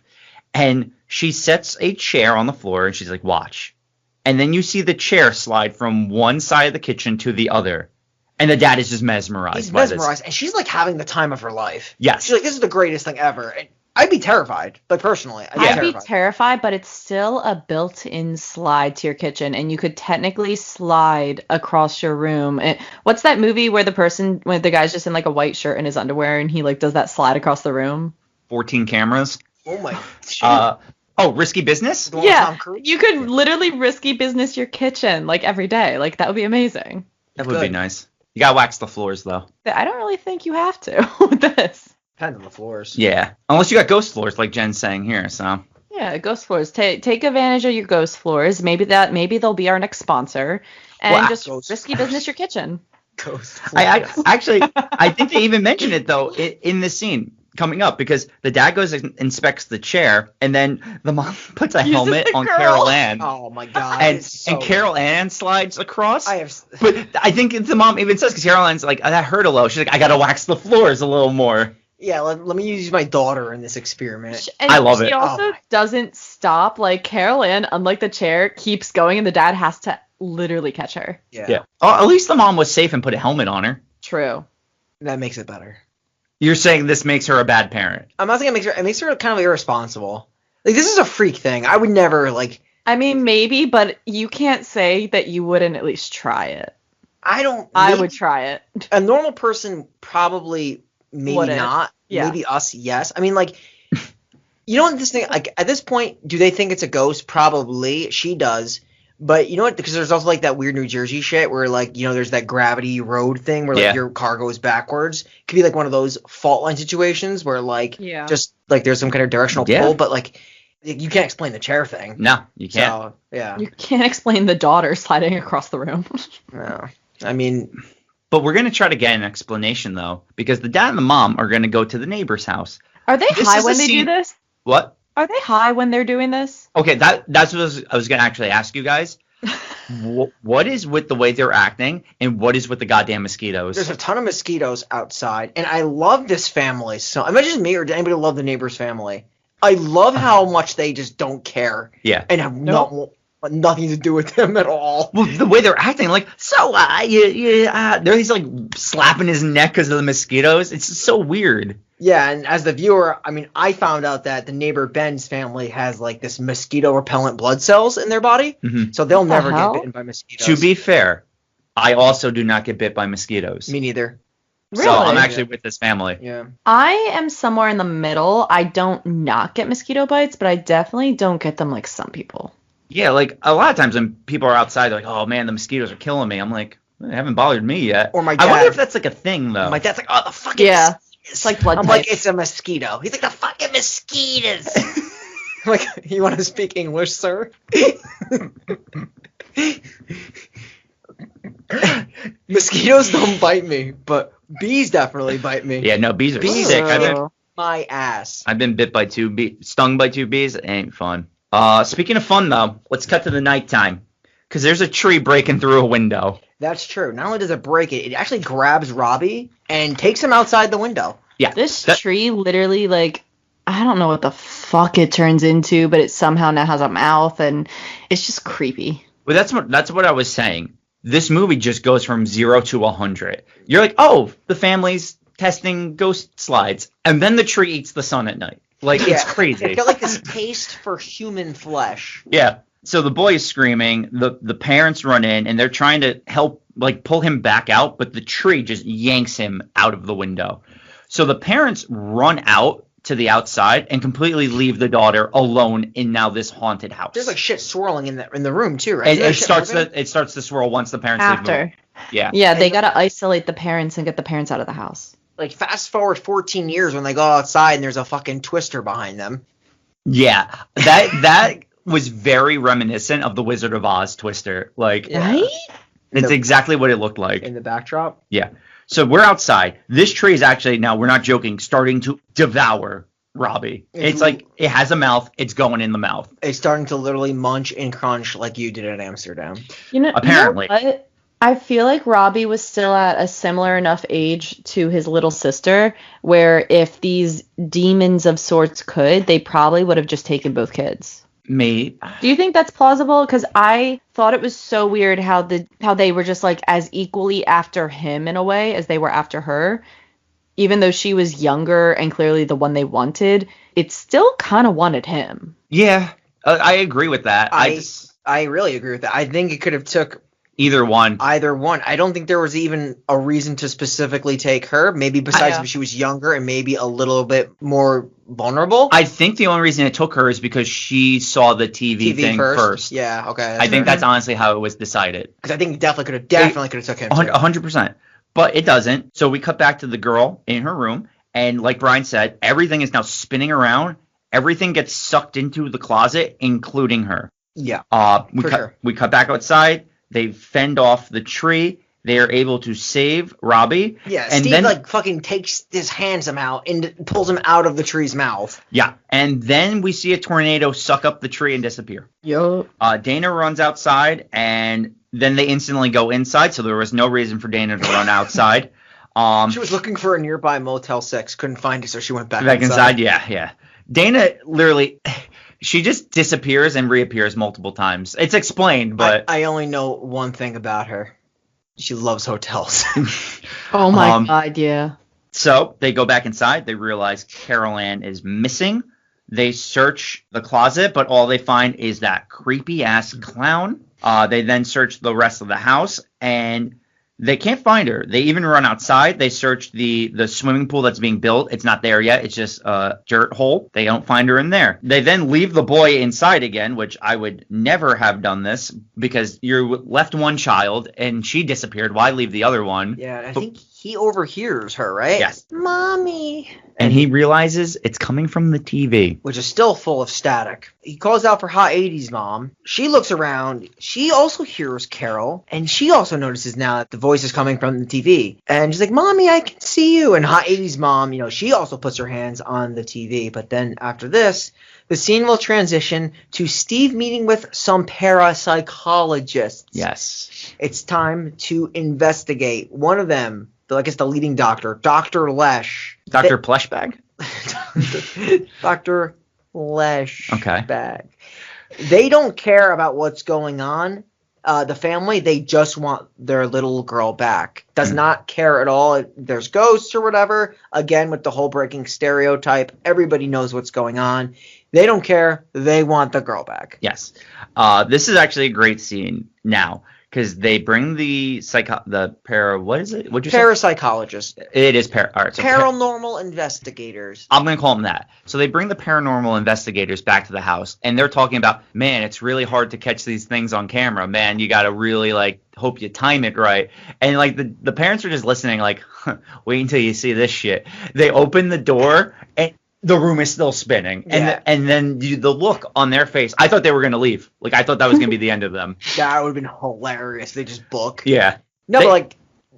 And she sets a chair on the floor, and she's like, watch. And then you see the chair slide from one side of the kitchen to the other. And the dad is just mesmerized. He's by mesmerized, this. and she's like having the time of her life. Yes. She's like, this is the greatest thing ever. And I'd be terrified, but personally, I'd be terrified, but it's still a built-in slide to your kitchen, and you could technically slide across your room. What's that movie where the guy's just in like a white shirt and his underwear, and he like does that slide across the room? 14 cameras. Oh my shit. Risky Business? Yeah, you could literally risky business your kitchen like every day. Like that would be amazing. That would be nice. You gotta wax the floors though. I don't really think you have to with this. Depends on the floors. Yeah, unless you got ghost floors like Jen's saying here. So yeah, ghost floors. Take advantage of your ghost floors. Maybe they'll be our next sponsor, and just risky business your kitchen. Ghost floors. I think they even mention it though in this scene coming up, because the dad goes and inspects the chair, and then the mom puts a helmet on Carol Ann. Oh my god! And Carol Ann slides across. But I think the mom even says, because Carol Ann's like, that hurt a little. She's like, I gotta wax the floors a little more. Yeah, let me use my daughter in this experiment. And I love it. She also doesn't stop. Like Carol Ann, unlike the chair, keeps going, and the dad has to literally catch her. Yeah. Oh, at least the mom was safe and put a helmet on her. True. That makes it better. You're saying this makes her a bad parent? I'm not saying it makes her kind of irresponsible. Like, this is a freak thing. I would never, like... I mean, maybe, but you can't say that you wouldn't at least try it. I would try it. A normal person probably, maybe wouldn't. not. Yeah. Maybe us, yes. I mean, like, you know what this thing... Like, at this point, do they think it's a ghost? Probably. She does. But you know what? Because there's also like that weird New Jersey shit where like, there's that gravity road thing where like your car goes backwards. It could be like one of those fault line situations where like just like there's some kind of directional pull, but like you can't explain the chair thing. No, you can't. So, yeah. You can't explain the daughter sliding across the room. No. I mean, But we're going to try to get an explanation, though, because the dad and the mom are going to go to the neighbor's house. Are they high when they do this? What? Are they high when they're doing this? Okay, that's what I was going to actually ask you guys. What is with the way they're acting, and what is with the goddamn mosquitoes? There's a ton of mosquitoes outside, and I love this family. So, am I just me, or did anybody love the neighbor's family? I love how much they just don't care. Yeah. And have nothing to do with them at all. Well, the way they're acting, like, he's like slapping his neck because of the mosquitoes. It's so weird. Yeah, and as the viewer, I mean, I found out that the neighbor Ben's family has like this mosquito repellent blood cells in their body, so they'll never get bitten by mosquitoes. To be fair, I also do not get bit by mosquitoes. Me neither. Really? So I'm actually with this family. Yeah. I am somewhere in the middle. I don't not get mosquito bites, but I definitely don't get them like some people. Yeah, like a lot of times when people are outside, they're like, "Oh man, the mosquitoes are killing me." I'm like, "They haven't bothered me yet." Or my dad. I wonder if that's like a thing though. My dad's like, "Oh, the fucking mosquitoes." It's like blood I'm type. like, it's a mosquito. He's like, the fucking mosquitoes. I'm like, you want to speak English, sir? Mosquitoes don't bite me, but bees definitely bite me. Yeah, no, bees are Bees sick. kick my ass. I've been bit by stung by 2 bees. It ain't fun. Speaking of fun though, let's cut to the nighttime. Because there's a tree breaking through a window. That's true. Not only does it break it, it actually grabs Robbie and takes him outside the window. Yeah. This tree literally, like, I don't know what the fuck it turns into, but it somehow now has a mouth, and it's just creepy. Well, that's what I was saying. This movie just goes from 0 to 100. You're like, oh, the family's testing ghost slides, and then the tree eats the sun at night. Like, it's crazy. It's got like this taste for human flesh. Yeah. So the boy is screaming. The parents run in, and they're trying to help, like, pull him back out, but the tree just yanks him out of the window. So the parents run out to the outside and completely leave the daughter alone in now this haunted house. There's like shit swirling in the room too, right? It starts to swirl once the parents leave. After. Yeah. Yeah, they gotta isolate the parents and get the parents out of the house. Like, fast forward 14 years when they go outside and there's a fucking twister behind them. Yeah. That was very reminiscent of the Wizard of Oz twister. Like, right? It's exactly what it looked like. In the backdrop? Yeah. So we're outside. This tree is actually, now we're not joking, starting to devour Robbie. It's like, it has a mouth. It's going in the mouth. It's starting to literally munch and crunch like you did at Amsterdam. Apparently. You know what? I feel like Robbie was still at a similar enough age to his little sister where if these demons of sorts could, they probably would have just taken both kids. Me. Do you think that's plausible? Because I thought it was so weird how they were just like as equally after him in a way as they were after her. Even though she was younger and clearly the one they wanted, it still kind of wanted him. Yeah, I agree with that. I really agree with that. I think it could have took either one. I don't think there was even a reason to specifically take her. Maybe besides she was younger and maybe a little bit more vulnerable. I think the only reason it took her is because she saw the TV thing first. Yeah, okay. I think that's honestly how it was decided. Because I think it definitely could have took him. 100%. But it doesn't. So we cut back to the girl in her room. And like Brian said, everything is now spinning around. Everything gets sucked into the closet, including her. Yeah. We cut back outside. They fend off the tree. They are able to save Robbie. Yeah, and Steve like fucking takes his hands out and pulls him out of the tree's mouth. Yeah, and then we see a tornado suck up the tree and disappear. Yo. Dana runs outside, and then they instantly go inside, so there was no reason for Dana to run outside. She was looking for a nearby Motel 6, couldn't find it, so she went back inside. Yeah. Dana literally... She just disappears and reappears multiple times. It's explained, but... I only know one thing about her. She loves hotels. Oh my God, yeah. So they go back inside. They realize Carol Ann is missing. They search the closet, but all they find is that creepy-ass clown. They then search the rest of the house, and they can't find her. They even run outside. They search the swimming pool that's being built. It's not there yet. It's just a dirt hole. They don't find her in there. They then leave the boy inside again, which I would never have done this because you left one child and she disappeared. Why leave the other one? Yeah, I think he overhears her, right? Yes. Mommy. And he realizes it's coming from the TV. Which is still full of static. He calls out for Hot 80s Mom. She looks around. She also hears Carol. And she also notices now that the voice is coming from the TV. And she's like, Mommy, I can see you. And Hot 80s Mom, she also puts her hands on the TV. But then after this, the scene will transition to Steve meeting with some parapsychologists. Yes. It's time to investigate. One of them, I guess the leading doctor, Dr. Lesh. Dr. Pleshbag? Dr. Pleshbag. Okay. They don't care about what's going on. The family, they just want their little girl back. Does not care at all if there's ghosts or whatever. Again, with the whole breaking stereotype, everybody knows what's going on. They don't care. They want the girl back. Yes. This is actually a great scene now. Because they bring what is it? What'd you say? Parapsychologist. It is all right, so paranormal investigators. I'm going to call them that. So they bring the paranormal investigators back to the house, and they're talking about, man, it's really hard to catch these things on camera. Man, you got to really, hope you time it right. And, the parents are just listening, wait until you see this shit. They open the door, and the room is still spinning. Yeah. And then the look on their face, I thought they were going to leave. I thought that was going to be the end of them. That would have been hilarious. They just book. Yeah. No, but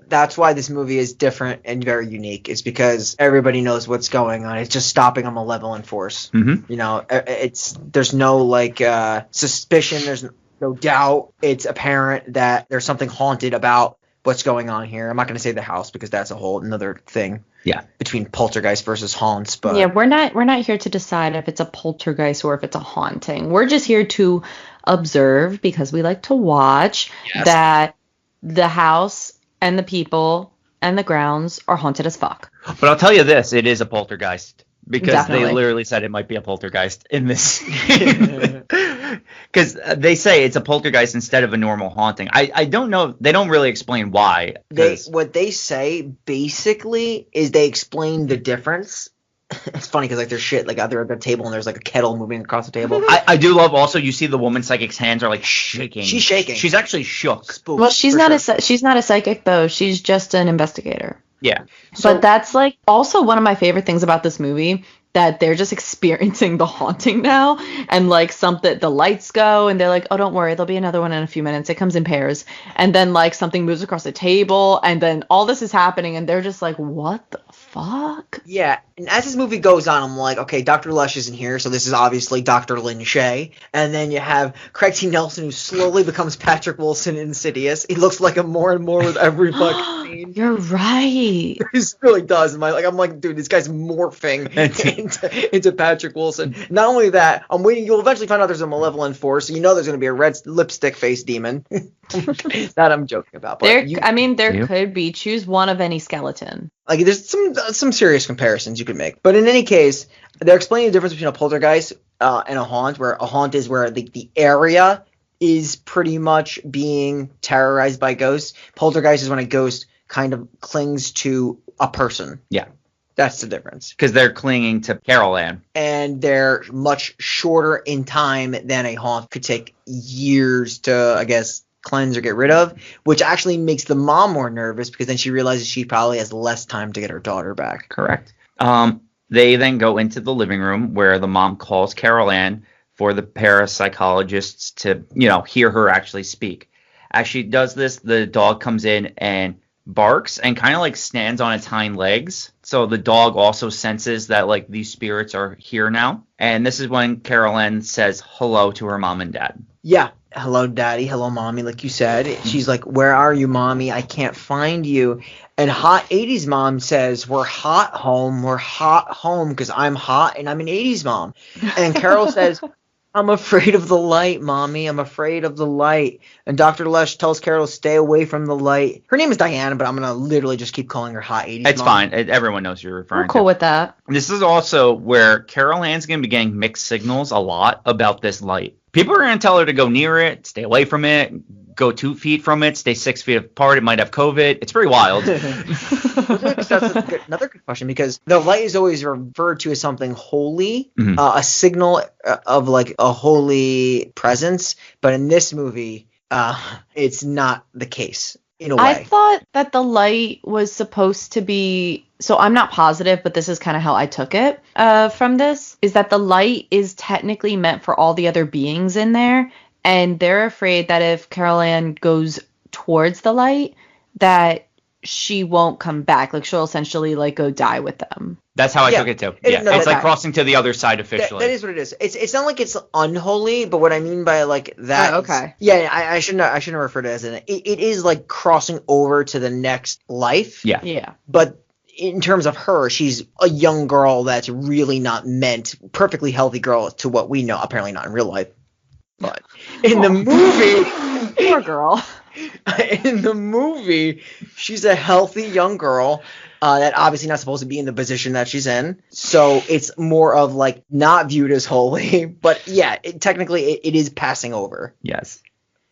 that's why this movie is different and very unique. It's because everybody knows what's going on. It's just stopping a malevolent force. Mm-hmm. There's no suspicion. There's no doubt. It's apparent that there's something haunted about what's going on here. I'm not going to say the house because that's a whole another thing. Yeah. Between poltergeist versus haunts, but yeah, we're not here to decide if it's a poltergeist or if it's a haunting. We're just here to observe because we like to watch that the house and the people and the grounds are haunted as fuck. But I'll tell you this, it is a poltergeist. Because Definitely. They literally said it might be a poltergeist in this. Because they say it's a poltergeist instead of a normal haunting. I don't know. They don't really explain why. What they say basically is they explain the difference. It's funny because there's shit they're at the table and there's a kettle moving across the table. I do love also you see the woman psychic's hands are shaking. She's shaking. She's actually shook. Spooked, well, she's not a psychic though. She's just an investigator. Yeah. But that's also one of my favorite things about this movie, that they're just experiencing the haunting now, and something, the lights go and they're like, oh, don't worry, there'll be another one in a few minutes. It comes in pairs. And then something moves across the table and then all this is happening and they're just like, what the fuck? Yeah. And as this movie goes on, I'm like, okay, Dr. Lush isn't here, so this is obviously Dr. Lin Shaye. And then you have Craig T. Nelson, who slowly becomes Patrick Wilson in Insidious. He looks like him more and more with every fucking scene. You're right. He really does. I'm like, dude, this guy's morphing into Patrick Wilson. Not only that, I'm waiting. You'll eventually find out there's a malevolent force. So there's going to be a red lipstick face demon. That I'm joking about. But there could be. Choose one of any skeleton. There's some serious comparisons you could make. But in any case, they're explaining the difference between a poltergeist and a haunt, where a haunt is where the area is pretty much being terrorized by ghosts. Poltergeist is when a ghost kind of clings to a person. Yeah. That's the difference. Because they're clinging to Carol Ann. And they're much shorter in time than a haunt. Could take years to, I guess, cleanse or get rid of, which actually makes the mom more nervous because then she realizes she probably has less time to get her daughter back. Correct. They then go into the living room where the mom calls Carol Ann for the parapsychologists to, hear her actually speak. As she does this, the dog comes in and barks and kind of stands on its hind legs. So the dog also senses that these spirits are here now. And this is when Carol Ann says hello to her mom and dad. Yeah. Hello, daddy. Hello, mommy. Like you said, she's like, where are you, mommy? I can't find you. And Hot 80s Mom says, we're hot home. We're hot home because I'm hot and I'm an 80s mom. And Carol says, I'm afraid of the light, mommy. I'm afraid of the light. And Dr. Lesh tells Carol to stay away from the light. Her name is Diana, but I'm going to literally just keep calling her Hot 80s It's Mom. fine. Everyone knows you're referring to. We're cool with that. This is also where Carol Ann's going to be getting mixed signals a lot about this light. People are going to tell her to go near it, stay away from it, go 2 feet from it, stay 6 feet apart. It might have COVID. It's pretty wild. That's another good question, because the light is always referred to as something holy, a signal of a holy presence. But in this movie, it's not the case. in a way. I thought that the light was supposed to be, so I'm not positive, but this is kind of how I took it from this, is that the light is technically meant for all the other beings in there, and they're afraid that if Carol Ann goes towards the light, that she won't come back. Like, she'll essentially, like, go die with them. That's how I took it too. Yeah, it's like crossing to the other side officially. That is what it is. It's not like it's unholy, but what I mean by like that. Oh, okay. I shouldn't refer to it as it is like crossing over to the next life. Yeah. Yeah. But in terms of her, she's a young girl that's really not meant, perfectly healthy girl to what we know. Apparently not in real life, but in the movie, poor girl. In the movie, she's a healthy young girl. That obviously not supposed to be in the position that she's in. So it's more of like not viewed as holy. But yeah, technically it is passing over. Yes.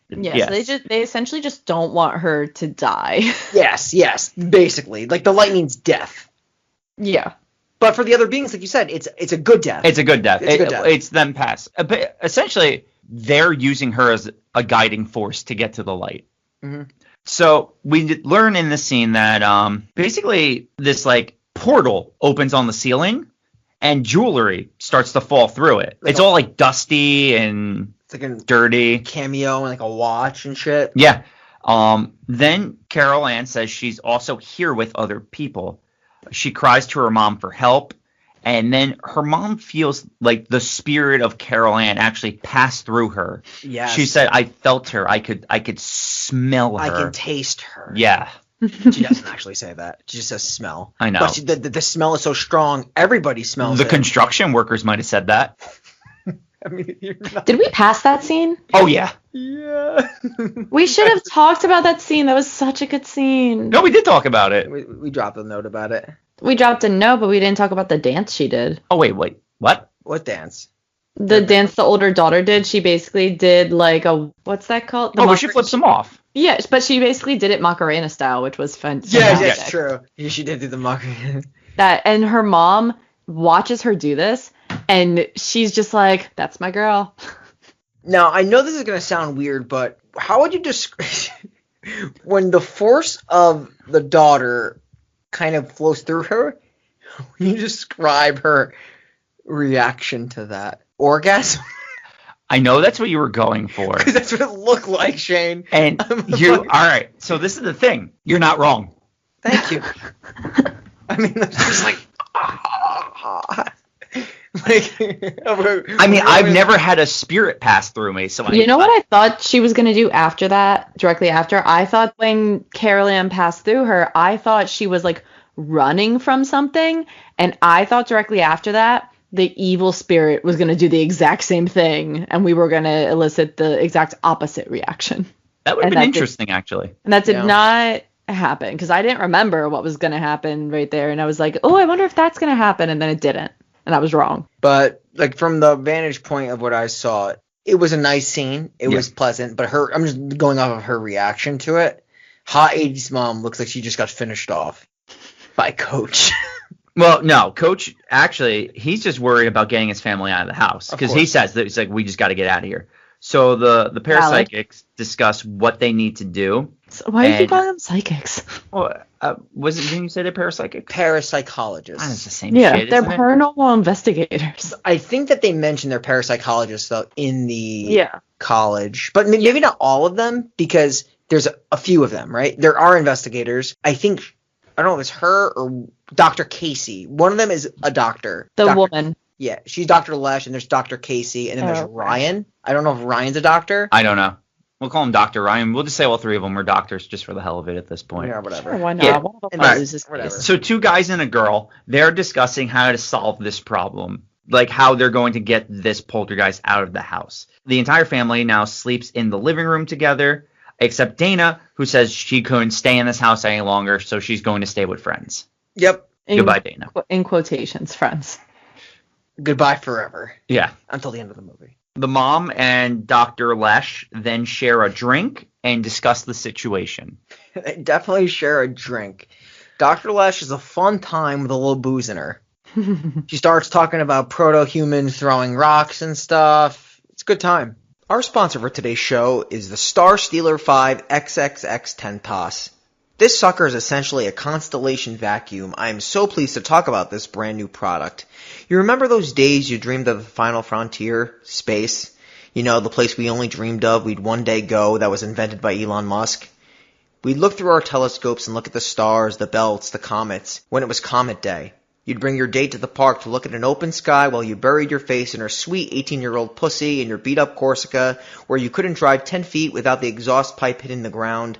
Yeah, Yes. so they essentially just don't want her to die. Yes, basically. Like the light means death. Yeah. But for the other beings, like you said, it's a good death. It's a good death. It's a good death. It's them pass. But essentially, they're using her as a guiding force to get to the light. Mm-hmm. So we learn in this scene that basically this like portal opens on the ceiling and jewelry starts to fall through it. Like it's all like dusty and it's like a dirty. Cameo and like a watch and shit. Yeah. Then Carol Ann says she's also here with other people. She cries to her mom for help. And then her mom feels like the spirit of Carol Ann actually passed through her. Yes. She said, I felt her. I could smell her. I can taste her. Yeah. She doesn't actually say that. She just says smell. I know. But the smell is so strong, everybody smells The it. construction workers might have said that. I mean, you're not... Did we pass that scene? Oh, yeah. Yeah. We should have talked about that scene. That was such a good scene. No, we did talk about it. We dropped a note about it. We dropped a note, but we didn't talk about the dance she did. Oh, wait. What? What dance? The dance the older daughter did, she basically did like a, what's that called? Where she flips them off. Yeah, but she basically did it Macarena style, which was fun. Yeah, that's true. Yeah, she did do the Macarena. And her mom watches her do this, and she's just like, that's my girl. Now, I know this is going to sound weird, but how would you describe when the force of the daughter kind of flows through her? When you describe her reaction to that orgasm? I know that's what you were going for. Because that's what it looked like, Shane. And all right. So this is the thing. You're not wrong. Thank you. I mean, that's just like. I mean, I've never had a spirit pass through me. So you know what I thought she was going to do after that, directly after? I thought when Carol Ann passed through her, I thought she was like running from something. And I thought directly after that, the evil spirit was going to do the exact same thing. And we were going to elicit the exact opposite reaction. That would have been interesting, actually. And that did not happen because I didn't remember what was going to happen right there. And I was like, oh, I wonder if that's going to happen. And then it didn't. And I was wrong. But like from the vantage point of what I saw, it was a nice scene. It was pleasant. But I'm just going off of her reaction to it. Hot 80s mom looks like she just got finished off by Coach. Well, no, Coach, actually, he's just worried about getting his family out of the house. Because he says that he's like, we just got to get out of here. So the parapsychics discuss what they need to do. So why are you calling them psychics? Well, didn't you say they're parapsychics? Parapsychologists. That's the same shit, shit, they're isn't it? paranormal investigators. I think that they mentioned they're parapsychologists though in the college, but maybe not all of them because there's a few of them, right? There are investigators. I think I don't know if it's her or Dr. Casey. One of them is a doctor. Woman. Yeah, she's Dr. Lesh, and there's Dr. Casey, and then there's Ryan. I don't know if Ryan's a doctor. I don't know. We'll call him Dr. Ryan. We'll just say all three of them are doctors just for the hell of it at this point. Yeah, whatever. Sure, why not? Yeah. One of them Whatever. So 2 guys and a girl, they're discussing how to solve this problem. Like how they're going to get this poltergeist out of the house. The entire family now sleeps in the living room together, except Dana, who says she couldn't stay in this house any longer, so she's going to stay with friends. Yep. Goodbye, Dana. In quotations, friends. Goodbye forever. Yeah. Until the end of the movie. The mom and Dr. Lesh then share a drink and discuss the situation. They definitely share a drink. Dr. Lesh is a fun time with a little booze in her. She starts talking about proto-humans throwing rocks and stuff. It's a good time. Our sponsor for today's show is the Star Stealer 5 XXX 10 Toss. This sucker is essentially a constellation vacuum. I am so pleased to talk about this brand new product. You remember those days you dreamed of the final frontier, space? You know, the place we only dreamed of we'd one day go that was invented by Elon Musk? We'd look through our telescopes and look at the stars, the belts, the comets, when it was Comet Day. You'd bring your date to the park to look at an open sky while you buried your face in her sweet 18-year-old pussy in your beat-up Corsica where you couldn't drive 10 feet without the exhaust pipe hitting the ground.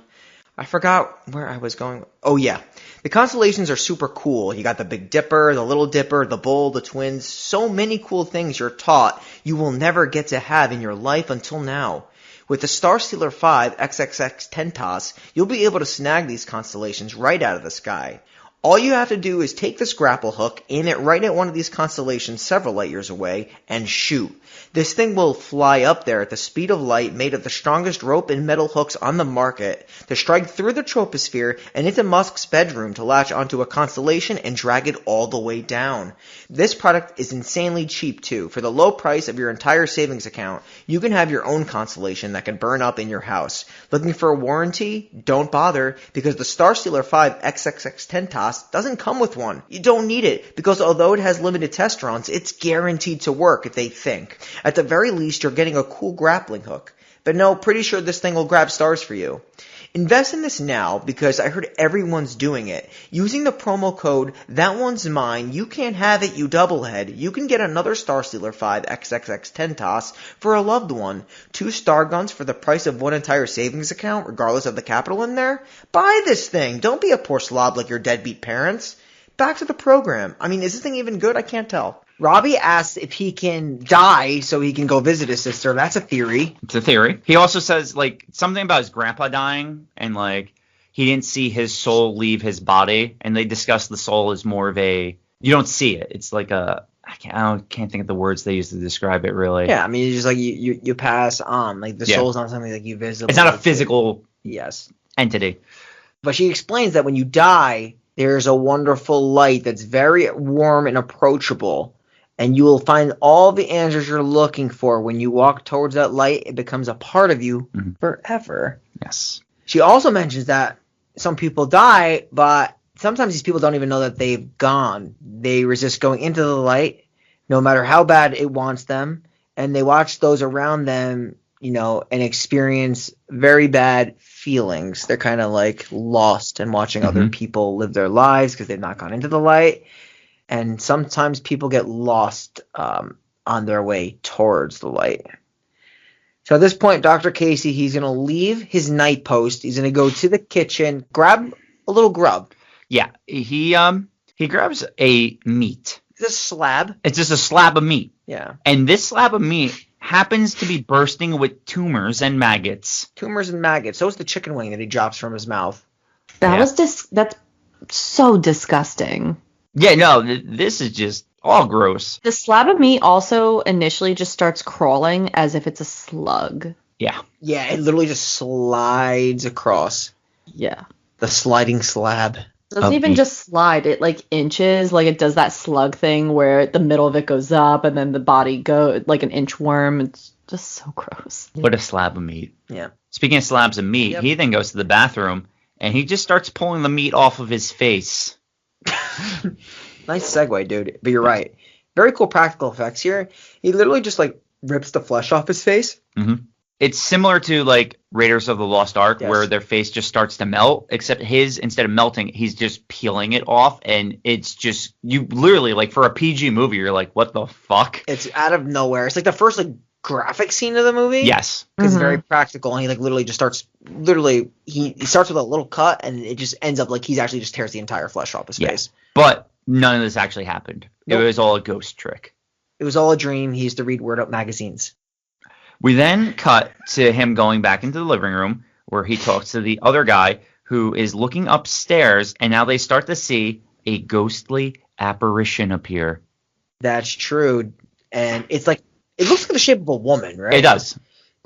I forgot where I was going. Oh yeah, the constellations are super cool. You got the Big Dipper, the Little Dipper, the Bull, the Twins. So many cool things you're taught you will never get to have in your life until now. With the Star Stealer 5 XXX 10 Toss, you'll be able to snag these constellations right out of the sky. All you have to do is take this grapple hook, aim it right at one of these constellations several light years away, and shoot. This thing will fly up there at the speed of light, made of the strongest rope and metal hooks on the market, to strike through the troposphere and into Musk's bedroom to latch onto a constellation and drag it all the way down. This product is insanely cheap too. For the low price of your entire savings account, you can have your own constellation that can burn up in your house. Looking for a warranty? Don't bother, because the Star Stealer 5 XXX 10 Toss doesn't come with one. You don't need it, because although it has limited test runs, it's guaranteed to work, they think. At the very least, you're getting a cool grappling hook. But no, pretty sure this thing will grab stars for you. Invest in this now, because I heard everyone's doing it. Using the promo code ThatOne'sMine, you can't have it, you doublehead. You can get another Star Stealer 5 XXX 10 Toss for a loved one. 2 star guns for the price of one entire savings account, regardless of the capital in there. Buy this thing. Don't be a poor slob like your deadbeat parents. Back to the program. I mean, is this thing even good? I can't tell. Robbie asks if he can die so he can go visit his sister. That's a theory. It's a theory. He also says, like, something about his grandpa dying, and, like, he didn't see his soul leave his body, and they discuss the soul as more of a, you don't see it. It's like a, I can't think of the words they use to describe it, really. Yeah, I mean, it's just like you pass on. Like, the soul's not something like you visit. It's not a physical entity. But she explains that when you die, there's a wonderful light that's very warm and approachable. And you will find all the answers you're looking for. When you walk towards that light, it becomes a part of you forever. Yes. She also mentions that some people die, but sometimes these people don't even know that they've gone. They resist going into the light, no matter how bad it wants them. And they watch those around them, you know, and experience very bad feelings. They're kind of like lost and watching other people live their lives because they've not gone into the light. And sometimes people get lost on their way towards the light. So at this point, Dr. Casey, he's going to leave his night post. He's going to go to the kitchen, grab a little grub. Yeah, he grabs a meat. It's a slab. It's just a slab of meat. Yeah. And this slab of meat happens to be bursting with tumors and maggots. Tumors and maggots. So is the chicken wing that he drops from his mouth. That's so disgusting. Yeah, no, this is just all gross. The slab of meat also initially just starts crawling as if it's a slug. Yeah. Yeah, it literally just slides across. Yeah. The sliding slab. It doesn't even just slide. It like inches, like it does that slug thing where the middle of it goes up and then the body goes like an inchworm. It's just so gross. What a slab of meat. Yeah. Speaking of slabs of meat, he then goes to the bathroom and he just starts pulling the meat off of his face. Nice segue, dude. But you're right. Very cool practical effects here. He literally just like rips the flesh off his face. It's similar to like Raiders of the Lost Ark, where their face just starts to melt, except his, instead of melting, he's just peeling it off, and it's just, you literally, like, for a PG movie, you're like, what the fuck? It's out of nowhere. It's like the first like graphic scene of the movie. Yes. Because it's very practical, and he like literally just starts, he starts with a little cut, and it just ends up like he's actually just tears the entire flesh off his face. But none of this actually happened. Nope. It was all a ghost trick. It was all a dream. He used to read Word Up magazines. We then cut to him going back into the living room where he talks to the other guy who is looking upstairs, and now they start to see a ghostly apparition appear. That's true. And it's like, it looks like the shape of a woman, right? It does.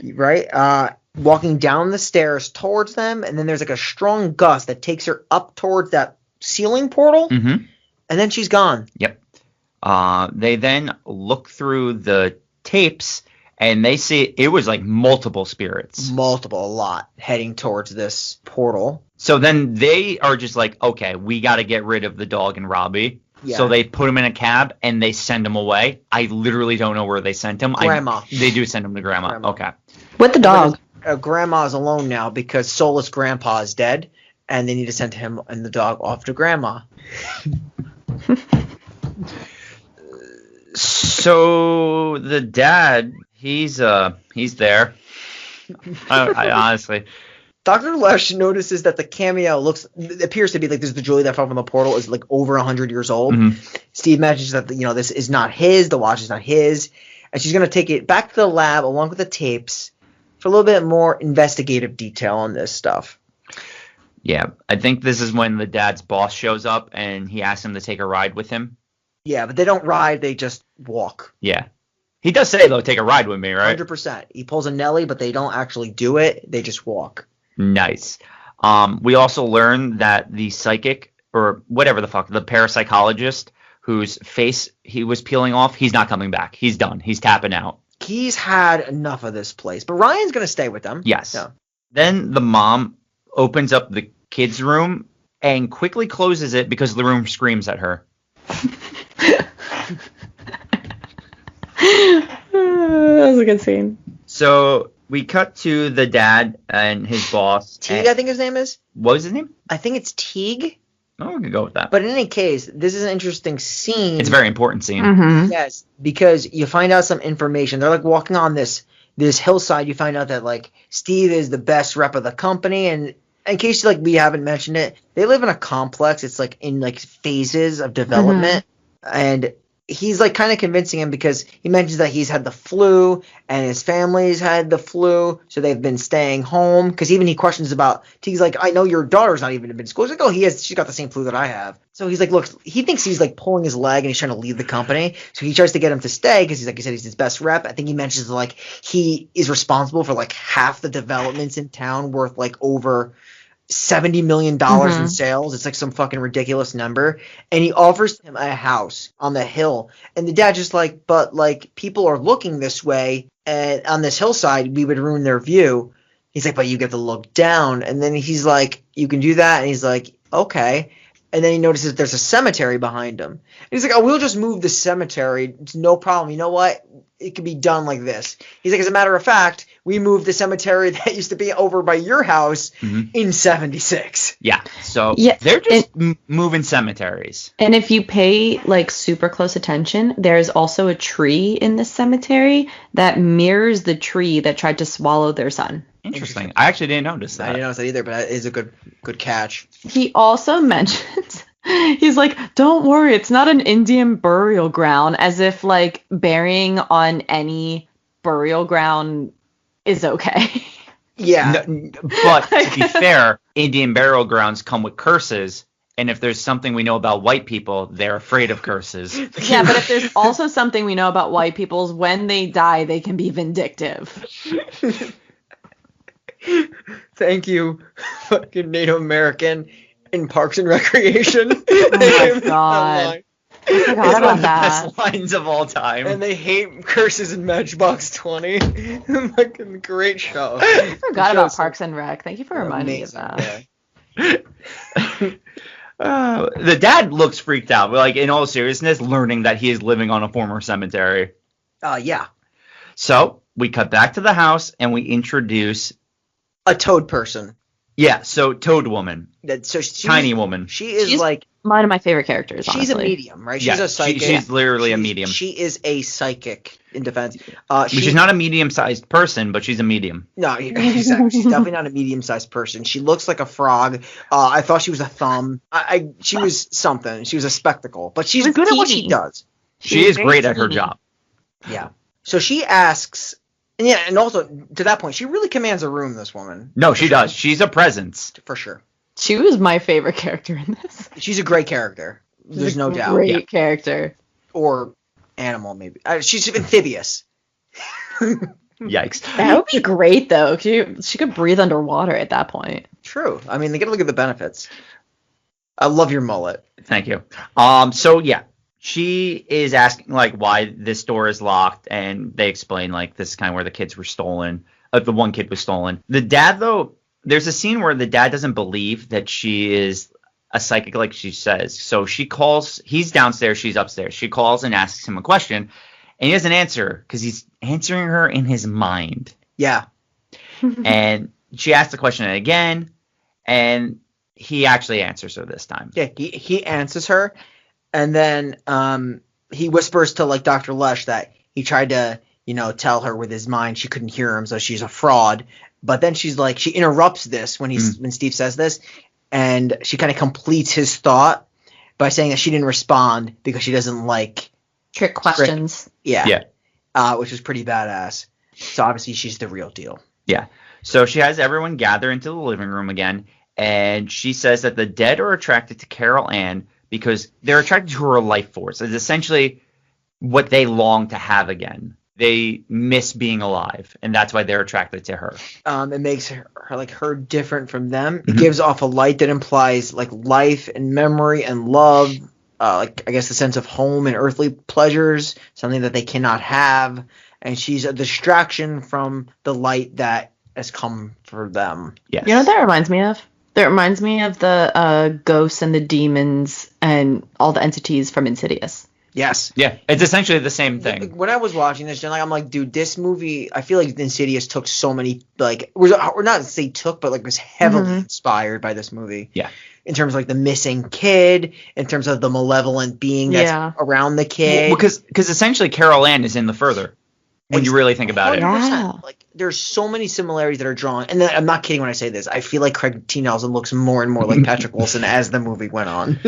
Right? Walking down the stairs towards them, and then there's like a strong gust that takes her up towards that ceiling portal, and then she's gone. Yep. They then look through the tapes, and they see it was like multiple spirits. A lot, heading towards this portal. So then they are just like, okay, we got to get rid of the dog and Robbie. Yeah. So they put him in a cab and they send him away. I literally don't know where they sent him. Grandma. They do send him to Grandma. Okay. With the dog. Grandma's alone now because soulless Grandpa is dead, and they need to send him and the dog off to Grandma. So the dad, he's there. I honestly. Dr. Lesh notices that the cameo appears to be like this is the Julie that fell from the portal is like over 100 years old. Mm-hmm. Steve mentions that this is not his, the watch is not his, and she's going to take it back to the lab along with the tapes for a little bit more investigative detail on this stuff. Yeah, I think this is when the dad's boss shows up and he asks him to take a ride with him. Yeah, but they don't ride, they just walk. Yeah. He does say, though, take a ride with me, right? 100%. He pulls a Nelly, but they don't actually do it. They just walk. Nice. We also learned that the psychic, or whatever the fuck, the parapsychologist whose face he was peeling off, he's not coming back. He's done. He's tapping out. He's had enough of this place. But Ryan's going to stay with them. Yes. So. Then the mom opens up the kids' room and quickly closes it because the room screams at her. That was a good scene. So we cut to the dad and his boss. Teague, I think his name is. What was his name? I think it's Teague. Oh, we could go with that. But in any case, this is an interesting scene. It's a very important scene. Mm-hmm. Yes, because you find out some information. They're like walking on this hillside. You find out that like Steve is the best rep of the company, and in case like we haven't mentioned it, they live in a complex. It's like in like phases of development, and he's like kind of convincing him because he mentions that he's had the flu and his family's had the flu, so they've been staying home. Because even he questions about, he's like, I know your daughter's not even been to school. He's like, oh, she's got the same flu that I have. So he's like, look, he thinks he's like pulling his leg and he's trying to leave the company. So he tries to get him to stay because he's like, he said he's his best rep. I think he mentions like he is responsible for like half the developments in town worth like over $70 million in sales. It's like some fucking ridiculous number. And he offers him a house on the hill. And the dad just like, but like people are looking this way and on this hillside, we would ruin their view. He's like, but you get to look down. And then he's like, you can do that. And he's like, okay. And then he notices there's a cemetery behind him. And he's like, oh, we'll just move the cemetery. It's no problem. You know what? It can be done like this. He's like, as a matter of fact, we moved the cemetery that used to be over by your house in 76. Yeah. So they're just moving cemeteries. And if you pay like super close attention, there's also a tree in this cemetery that mirrors the tree that tried to swallow their son. Interesting. I actually didn't notice that. I didn't notice that either, but that is a good catch. He also mentions, he's like, don't worry, it's not an Indian burial ground, as if like burying on any burial ground is okay. Yeah. No, but to be fair, Indian burial grounds come with curses. And if there's something we know about white people, they're afraid of curses. Yeah, but if there's also something we know about white people is when they die, they can be vindictive. Thank you, fucking Native American in Parks and Recreation. Oh my god. I forgot It's about one of the that. best lines of all time. And they hate curses in Matchbox 20. Fucking great show. I forgot about Parks and Rec. Thank you for reminding me of Amazing, that. yeah. The dad looks freaked out, like in all seriousness, learning that he is living on a former cemetery. Yeah. So we cut back to the house and we introduce A Toad person. Yeah, so Toad woman. Tiny woman. She's like one of my favorite characters, She's honestly. a medium, right? She's Yeah, a psychic. she's literally a medium. She is a psychic in defense. She's not a medium-sized person, but she's a medium. No, exactly. She's definitely not a medium-sized person. She looks like a frog. I thought she was a thumb. She was something. She was a spectacle. But she's good at what she does. She is great at her job. Yeah. So she asks, and also to that point, she really commands a room, this woman. No, she does. She's a presence. For sure. She was my favorite character in this. She's a great character. There's no doubt. Great character. Or animal, maybe. She's amphibious. Yikes. That would be great, though. She could breathe underwater at that point. True. I mean, they got to look at the benefits. I love your mullet. Thank you. So, yeah. She is asking like why this door is locked, and they explain like this is kind of where the kids were stolen. The one kid was stolen. The dad, though, there's a scene where the dad doesn't believe that she is a psychic, like she says. So she calls. He's downstairs. She's upstairs. She calls and asks him a question, and he doesn't answer because he's answering her in his mind. Yeah. And she asks the question again, and he actually answers her this time. Yeah, he answers her, and then he whispers to like Dr. Lush that he tried to, tell her with his mind she couldn't hear him, so she's a fraud. But then she's like, she interrupts this when Steve says this, and she kind of completes his thought by saying that she didn't respond because she doesn't like trick questions. Yeah. Which is pretty badass. So obviously she's the real deal. Yeah. So she has everyone gather into the living room again, and she says that the dead are attracted to Carol Ann because they're attracted to her life force. It's essentially what they long to have again. They miss being alive, and that's why they're attracted to her. It makes her different from them. It gives off a light that implies like life and memory and love, like I guess the sense of home and earthly pleasures, something that they cannot have. And she's a distraction from the light that has come for them. Yes. You know what that reminds me of? That reminds me of the ghosts and the demons and all the entities from Insidious. Yes. Yeah, it's essentially the same thing. When I was watching this, I'm like, dude, this movie, I feel like Insidious took so many, like, we're not to say took, but like was heavily inspired by this movie. Yeah. In terms of like the missing kid, in terms of the malevolent being that's around the kid. Because essentially Carol Ann is in the further. When you really think about it. 100%. Yeah. Like, there's so many similarities that are drawn. And then, I'm not kidding when I say this. I feel like Craig T. Nelson looks more and more like Patrick Wilson as the movie went on.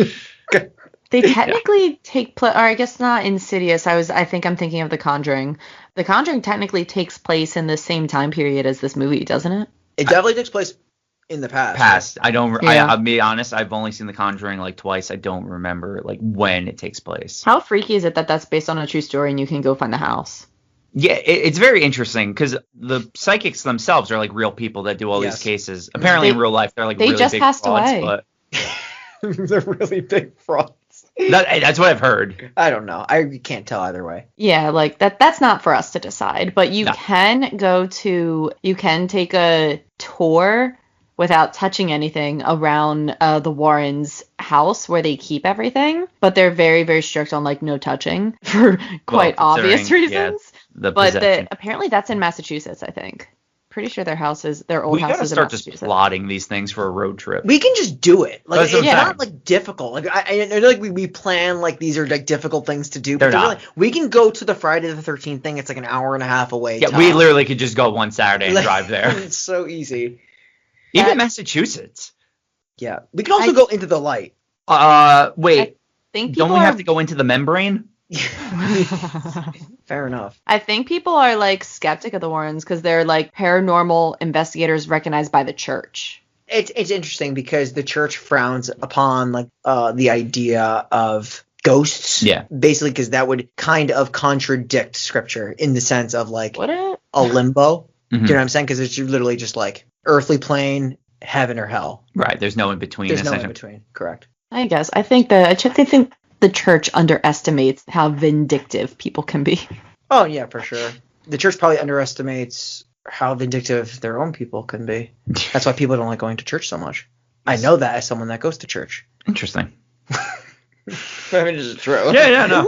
They technically take place, or I guess not Insidious. I think I'm thinking of The Conjuring. The Conjuring technically takes place in the same time period as this movie, doesn't it? It definitely takes place in the past. I don't. Yeah. I'll be honest. I've only seen The Conjuring like twice. I don't remember like when it takes place. How freaky is it that that's based on a true story and you can go find the house? Yeah, it's very interesting because the psychics themselves are like real people that do all these cases. Apparently, in real life, they're like really just big passed frauds. away. But They're really big frauds. that's what I've heard. I don't know. I can't tell either way. Yeah, like that's not for us to decide, but you can take a tour without touching anything around the Warrens' house where they keep everything, but they're very, very strict on like no touching for quite obvious reasons. Yeah, apparently that's in Massachusetts, I think. Pretty sure their old house is in Massachusetts. We gotta start just plotting these things for a road trip. We can just do it. Like That's it's not like difficult. Like I know like we plan like these are like difficult things to do. But They're not. Really, we can go to the Friday the 13th thing. It's like an hour and a half away. Yeah, we literally could just go one Saturday and drive there. It's so easy. Even Massachusetts. Yeah, we can also go into the light. Wait. Think don't we have to go into the membrane? Fair enough. I think people are like skeptic of the Warrens because they're like paranormal investigators recognized by the church. It's interesting because the church frowns upon like the idea of ghosts. Yeah. Basically, because that would kind of contradict scripture in the sense of like Would it? a limbo. Mm-hmm. Do you know what I'm saying? Because it's literally just like earthly plane, heaven or hell. Right. There's no in between. There's no in between. Correct. I guess. I think the church underestimates how vindictive people can be. Oh, yeah, for sure. The church probably underestimates how vindictive their own people can be. That's why people don't like going to church so much. I know that as someone that goes to church. Interesting. I mean, it's true. Yeah, no.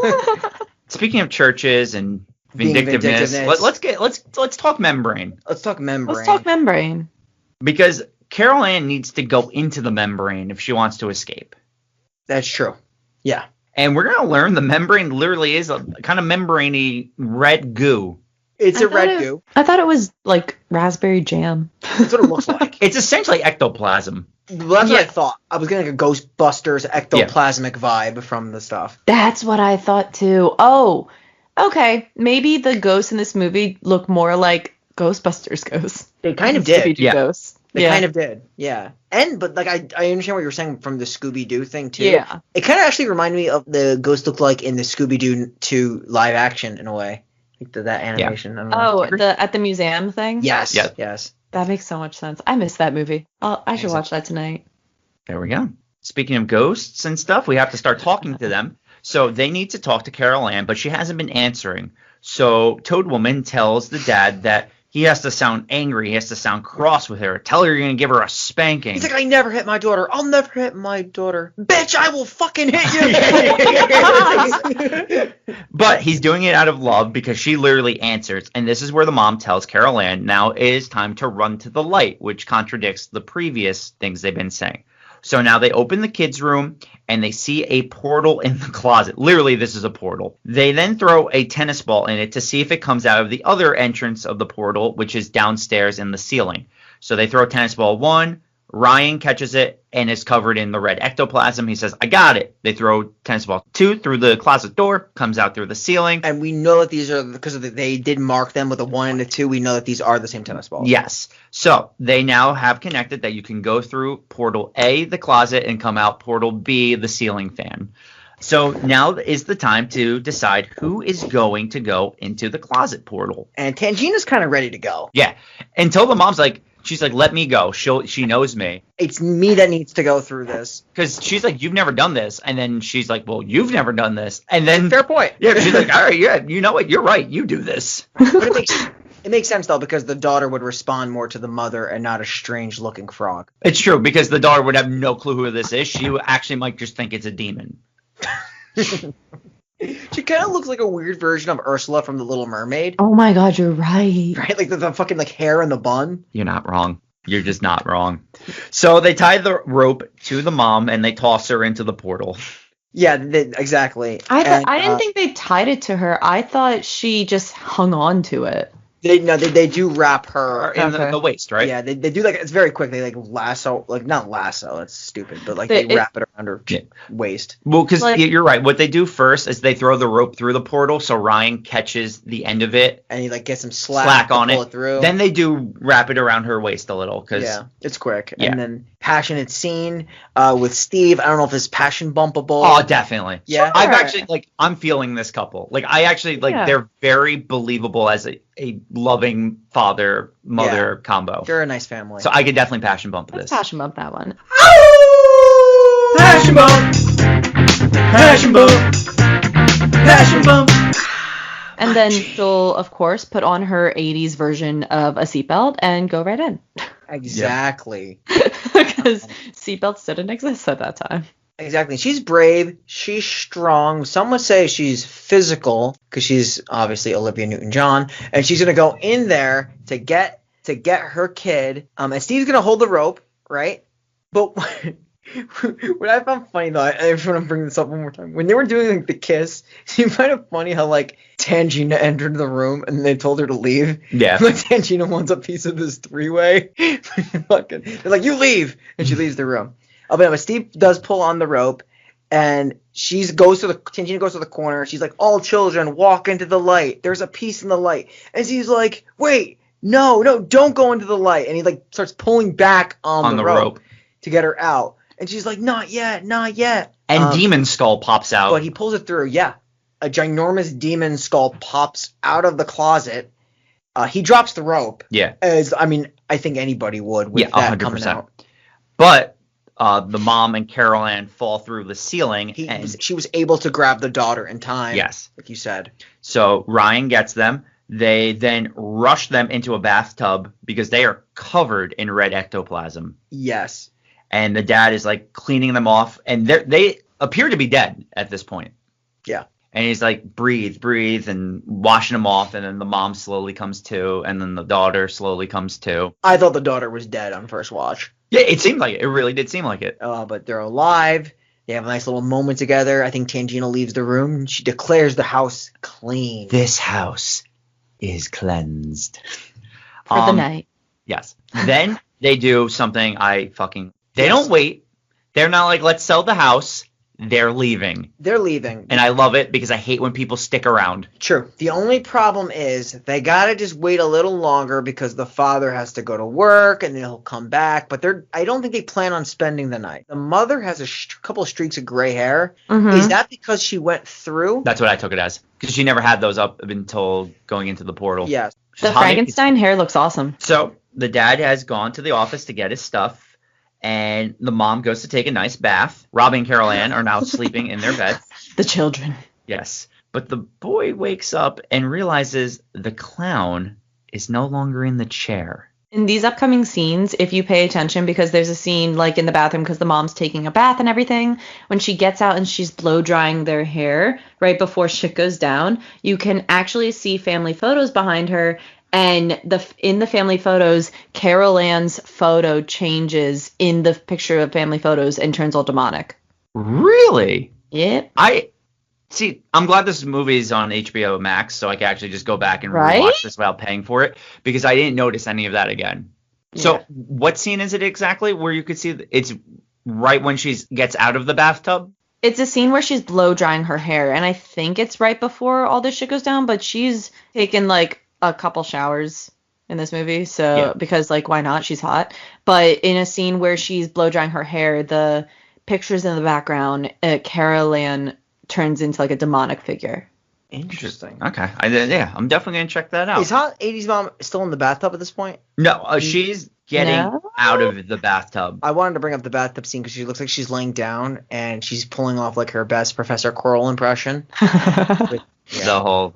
Speaking of churches and vindictiveness, let's talk membrane. Let's talk membrane. Let's talk membrane. Because Carol Ann needs to go into the membrane if she wants to escape. That's true. Yeah. And we're going to learn the membrane literally is a kind of membrane-y red goo. It's a red goo. I thought it was like raspberry jam. That's what it looks like. It's essentially ectoplasm. Well, that's what I thought. I was getting a Ghostbusters ectoplasmic vibe from the stuff. That's what I thought too. Oh, okay. Maybe the ghosts in this movie look more like Ghostbusters ghosts. They kind of did. Scooby-Doo ghosts. They kind of did. Yeah. But like I understand what you were saying from the Scooby-Doo thing too. Yeah. It kind of actually reminded me of the ghosts look like in the Scooby-Doo 2 live action in a way. Like that animation. Yeah. I don't know. Oh, at the museum thing? Yes. Yeah. Yes. That makes so much sense. I missed that movie. I should watch that tonight. There we go. Speaking of ghosts and stuff, we have to start talking to them. So they need to talk to Carol Ann, but she hasn't been answering. So Toad Woman tells the dad that he has to sound angry. He has to sound cross with her. Tell her you're going to give her a spanking. He's like, I never hit my daughter. I'll never hit my daughter. Bitch, I will fucking hit you. But he's doing it out of love because she literally answers. And this is where the mom tells Carol Ann, now it is time to run to the light, which contradicts the previous things they've been saying. So now they open the kids' room and they see a portal in the closet. Literally, this is a portal. They then throw a tennis ball in it to see if it comes out of the other entrance of the portal, which is downstairs in the ceiling. So they throw tennis ball 1. Ryan catches it and is covered in the red ectoplasm. He says, I got it. They throw tennis ball 2 through the closet door, comes out through the ceiling. And we know that these are, because they did mark them with a 1 and a 2, we know that these are the same tennis balls. Yes. So they now have connected that you can go through portal A, the closet, and come out portal B, the ceiling fan. So now is the time to decide who is going to go into the closet portal. And Tangina's kind of ready to go. Yeah. Until the mom's like, she's like, let me go. She knows me. It's me that needs to go through this. Because she's like, you've never done this. And then she's like, well, you've never done this. And then fair point. Yeah, she's like, all right, yeah, you know what? You're right. You do this. But it makes sense, though, because the daughter would respond more to the mother and not a strange-looking frog. It's true, because the daughter would have no clue who this is. She actually might just think it's a demon. She kind of looks like a weird version of Ursula from The Little Mermaid. Oh my God, you're right. Right, like the fucking like hair in the bun. You're not wrong. You're just not wrong. So they tie the rope to the mom and they toss her into the portal. Yeah, exactly. I didn't think they tied it to her. I thought she just hung on to it. They do wrap her in the waist, right? Yeah, they do, like, it's very quick. They like lasso, like not lasso, that's stupid, but like they wrap it around her waist. Well, because you're right. What they do first is they throw the rope through the portal, so Ryan catches the end of it, and he like gets some slack on it. Through. Then they do wrap it around her waist a little, because it's quick. Yeah. And then passionate scene with Steve. I don't know if it's passion bumpable. Oh, definitely. Yeah, I've actually I'm feeling this couple. Like I actually they're very believable as a loving father-mother combo. They're a nice family. So I could definitely passion bump this. Passion bump that one. Passion bump! Passion bump! Passion bump! And then she'll, of course, put on her 80s version of a seatbelt and go right in. Exactly. Because seatbelts didn't exist at that time. Exactly. She's brave. She's strong. Some would say she's physical because she's obviously Olivia Newton-John, and she's gonna go in there to get her kid. And Steve's gonna hold the rope, right? But what I found funny though, I just want to bring this up one more time. When they were doing like the kiss, it seemed kind of funny how like Tangina entered the room and they told her to leave. Yeah. Like Tangina wants a piece of this 3-way. They're like, you leave, and she leaves the room. Oh, but Steve does pull on the rope, and Tangina goes to the corner. She's like, all children walk into the light. There's a piece in the light. And she's like, wait, no, don't go into the light. And he like starts pulling back on the rope to get her out. And she's like, not yet. And Demon Skull pops out. But he pulls it through, yeah. A ginormous demon skull pops out of the closet. He drops the rope. Yeah. I think anybody would with that 100%. Coming out. But the mom and Carol Ann fall through the ceiling. She was able to grab the daughter in time. Yes. Like you said. So Ryan gets them. They then rush them into a bathtub because they are covered in red ectoplasm. Yes. And the dad is like cleaning them off. And they appear to be dead at this point. Yeah. And he's like, breathe, and washing them off. And then the mom slowly comes to. And then the daughter slowly comes to. I thought the daughter was dead on first watch. Yeah, it seemed like it. It really did seem like it. But they're alive. They have a nice little moment together. I think Tangina leaves the room, and she declares the house clean. This house is cleansed. For the night. Yes. Then they do something They don't wait. They're not like, let's sell the house. They're leaving. And I love it because I hate when people stick around. True. The only problem is they got to just wait a little longer because the father has to go to work and then he'll come back. But I don't think they plan on spending the night. The mother has a couple of streaks of gray hair. Mm-hmm. Is that because she went through? That's what I took it as. Because she never had those up until going into the portal. Yes. The Frankenstein hair looks awesome. So the dad has gone to the office to get his stuff. and the mom goes to take a nice bath. Robbie and Carol Ann are now sleeping in their beds. The children. Yes. But the boy wakes up and realizes the clown is no longer in the chair. In these upcoming scenes, if you pay attention, because there's a scene like in the bathroom because the mom's taking a bath and everything, when she gets out and she's blow drying their hair right before shit goes down, you can actually see family photos behind her. And in the family photos, Carol Ann's photo changes in the picture of family photos and turns all demonic. Really? Yep. I'm glad this movie is on HBO Max, so I can actually just go back and rewatch this without paying for it, because I didn't notice any of that again. Yeah. So what scene is it exactly where you could see it's right when she gets out of the bathtub? It's a scene where she's blow drying her hair, and I think it's right before all this shit goes down, but she's taken like a couple showers in this movie, so because like why not? She's hot. But in a scene where she's blow drying her hair, the pictures in the background, Carol Ann turns into like a demonic figure. Interesting. Okay. I'm definitely going to check that out. Is Hot 80s Mom still in the bathtub at this point? No, she's getting out of the bathtub. I wanted to bring up the bathtub scene because she looks like she's laying down and she's pulling off like her best Professor Karl impression. The whole...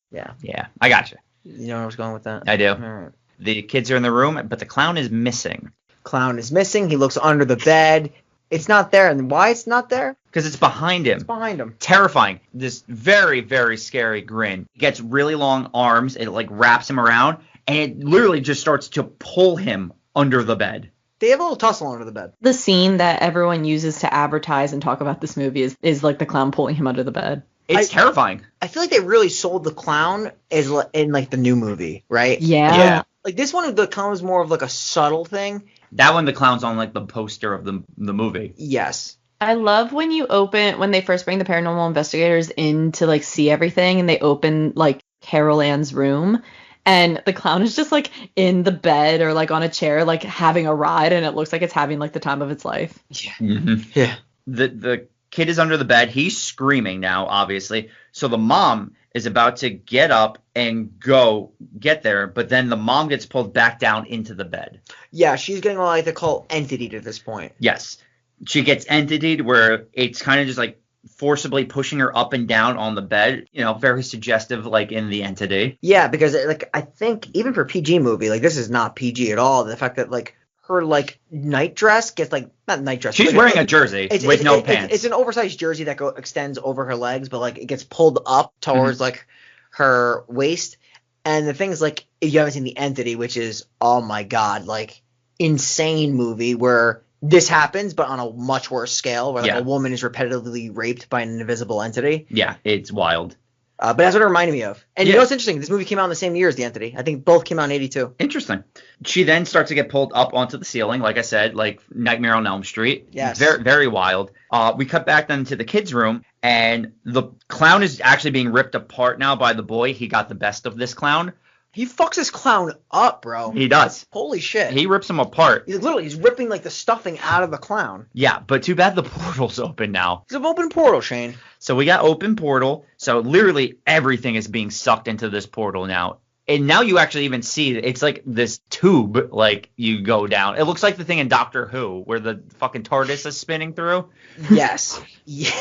Yeah. Yeah, I got you. You know where I was going with that? I do. All right. The kids are in the room, but the clown is missing. Clown is missing. He looks under the bed. It's not there. And why it's not there? Because it's behind him. It's behind him. Terrifying. This very, very scary grin. He gets really long arms. It like wraps him around. And it literally just starts to pull him under the bed. They have a little tussle under the bed. The scene that everyone uses to advertise and talk about this movie is like the clown pulling him under the bed. It's terrifying. I feel like they really sold the clown as in like the new movie, right? Yeah. Like this one, the clown was more of like a subtle thing. That one, the clown's on like the poster of the movie. Yes. I love when they first bring the paranormal investigators in to like see everything, and they open like Carol Ann's room, and the clown is just like in the bed or like on a chair, like having a ride, and it looks like it's having like the time of its life. Yeah. Mm-hmm. Yeah. The kid is under the bed. He's screaming now, obviously. So the mom is about to get up and go get there, but then the mom gets pulled back down into the bed. Yeah, she's getting like the cult entity at this point. Yes. She gets entityed where it's kind of just like forcibly pushing her up and down on the bed, very suggestive like in the entity. Yeah, because like I think even for PG movie, like this is not PG at all. The fact that like her like night dress gets like not night dress. She's wearing a jersey with no pants. It's an oversized jersey that extends over her legs, but like it gets pulled up towards like her waist. And the thing is, like, if you haven't seen The Entity, which is, oh my god, like insane movie where this happens, but on a much worse scale, where like a woman is repetitively raped by an invisible entity. Yeah, it's wild. But that's what it reminded me of. And you know what's interesting? This movie came out in the same year as The Entity. I think both came out in 82. Interesting. She then starts to get pulled up onto the ceiling, like I said, like Nightmare on Elm Street. Yes. Very, very wild. We cut back then to the kids' room, and the clown is actually being ripped apart now by the boy. He got the best of this clown. He fucks this clown up, bro. He does. Holy shit. He rips him apart. He's ripping like the stuffing out of the clown. Yeah, but too bad the portal's open now. It's an open portal, Shane. So we got open portal. So literally everything is being sucked into this portal now. And now you actually even see it's like this tube like you go down. It looks like the thing in Doctor Who where the fucking TARDIS is spinning through. Yes. Yeah.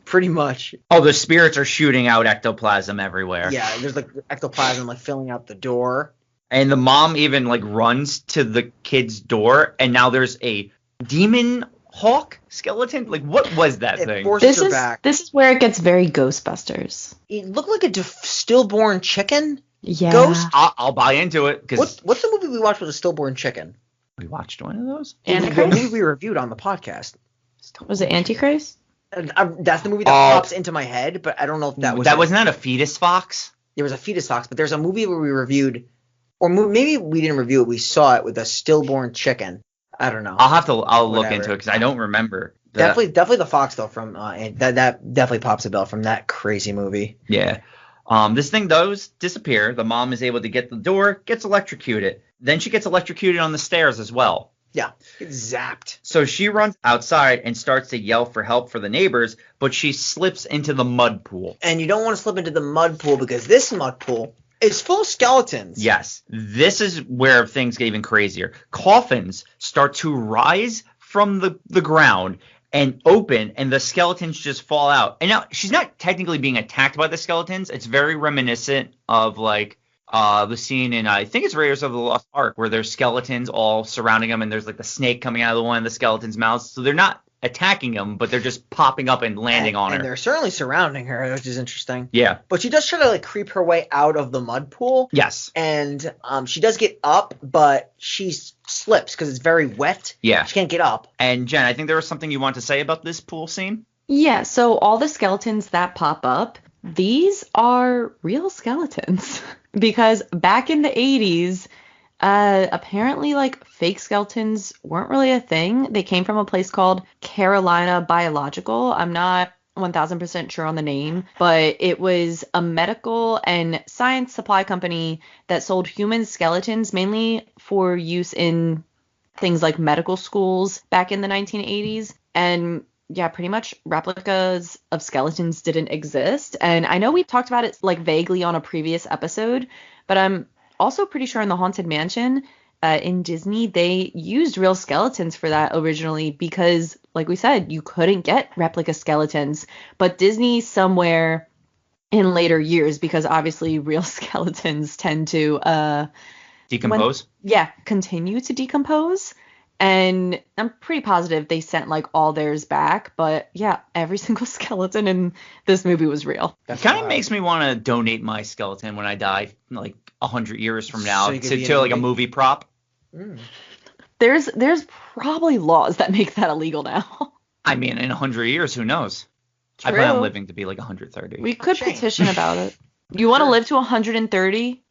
Pretty much. Oh, the spirits are shooting out ectoplasm everywhere. Yeah, there's like ectoplasm like filling out the door. And the mom even like runs to the kid's door, and now there's a demon hawk skeleton. Like, what was that thing? This is where it gets very Ghostbusters. It looked like a stillborn chicken. Yeah. Ghost. I'll buy into it. What's the movie we watched with a stillborn chicken? We watched one of those. The movie we reviewed on the podcast. Was it Antichrist? That's the movie that pops into my head, but I don't know if that was. That wasn't a fetus fox. There was a fetus fox, but there's a movie where we reviewed, or maybe we didn't review it. We saw it with a stillborn chicken. I don't know. I'll look into it because I don't remember. Definitely the fox though from that definitely pops a bell from that crazy movie. Yeah. This thing does disappear. The mom is able to get the door, gets electrocuted. Then she gets electrocuted on the stairs as well. Yeah, it's zapped. So she runs outside and starts to yell for help for the neighbors, but she slips into the mud pool. And you don't want to slip into the mud pool because this mud pool It's full of skeletons. Yes. This is where things get even crazier. Coffins start to rise from the ground and open, and the skeletons just fall out. And now, she's not technically being attacked by the skeletons. It's very reminiscent of, like, the scene in, I think it's Raiders of the Lost Ark, where there's skeletons all surrounding them, and there's, like, the snake coming out of one of the skeletons' mouths. So they're not attacking them, but they're just popping up and landing on her. And they're certainly surrounding her, which is interesting. Yeah. But she does try to, like, creep her way out of the mud pool. Yes. And she does get up, but she slips because it's very wet. Yeah. She can't get up. And Jen, I think there was something you want to say about this pool scene? Yeah, so all the skeletons that pop up, these are real skeletons. Because back in the 80s, apparently, like, fake skeletons weren't really a thing. They came from a place called Carolina Biological. I'm not 1000% sure on the name, but it was a medical and science supply company that sold human skeletons mainly for use in things like medical schools back in the 1980s. And yeah, pretty much replicas of skeletons didn't exist. And I know we talked about it, like, vaguely on a previous episode, but I'm also pretty sure in the Haunted Mansion in Disney, they used real skeletons for that originally because, like we said, you couldn't get replica skeletons. But Disney somewhere in later years, because obviously real skeletons tend to decompose? Continue to decompose. And I'm pretty positive they sent, like, all theirs back. But yeah, every single skeleton in this movie was real. That kind of makes me want to donate my skeleton when I die, like 100 years from now, So you could be to in a like a movie prop. Mm. There's probably laws that make that illegal now. I mean, in 100 years, who knows? I True. plan on living to be like 130. We could Shame. petition about it. You want to live to 130?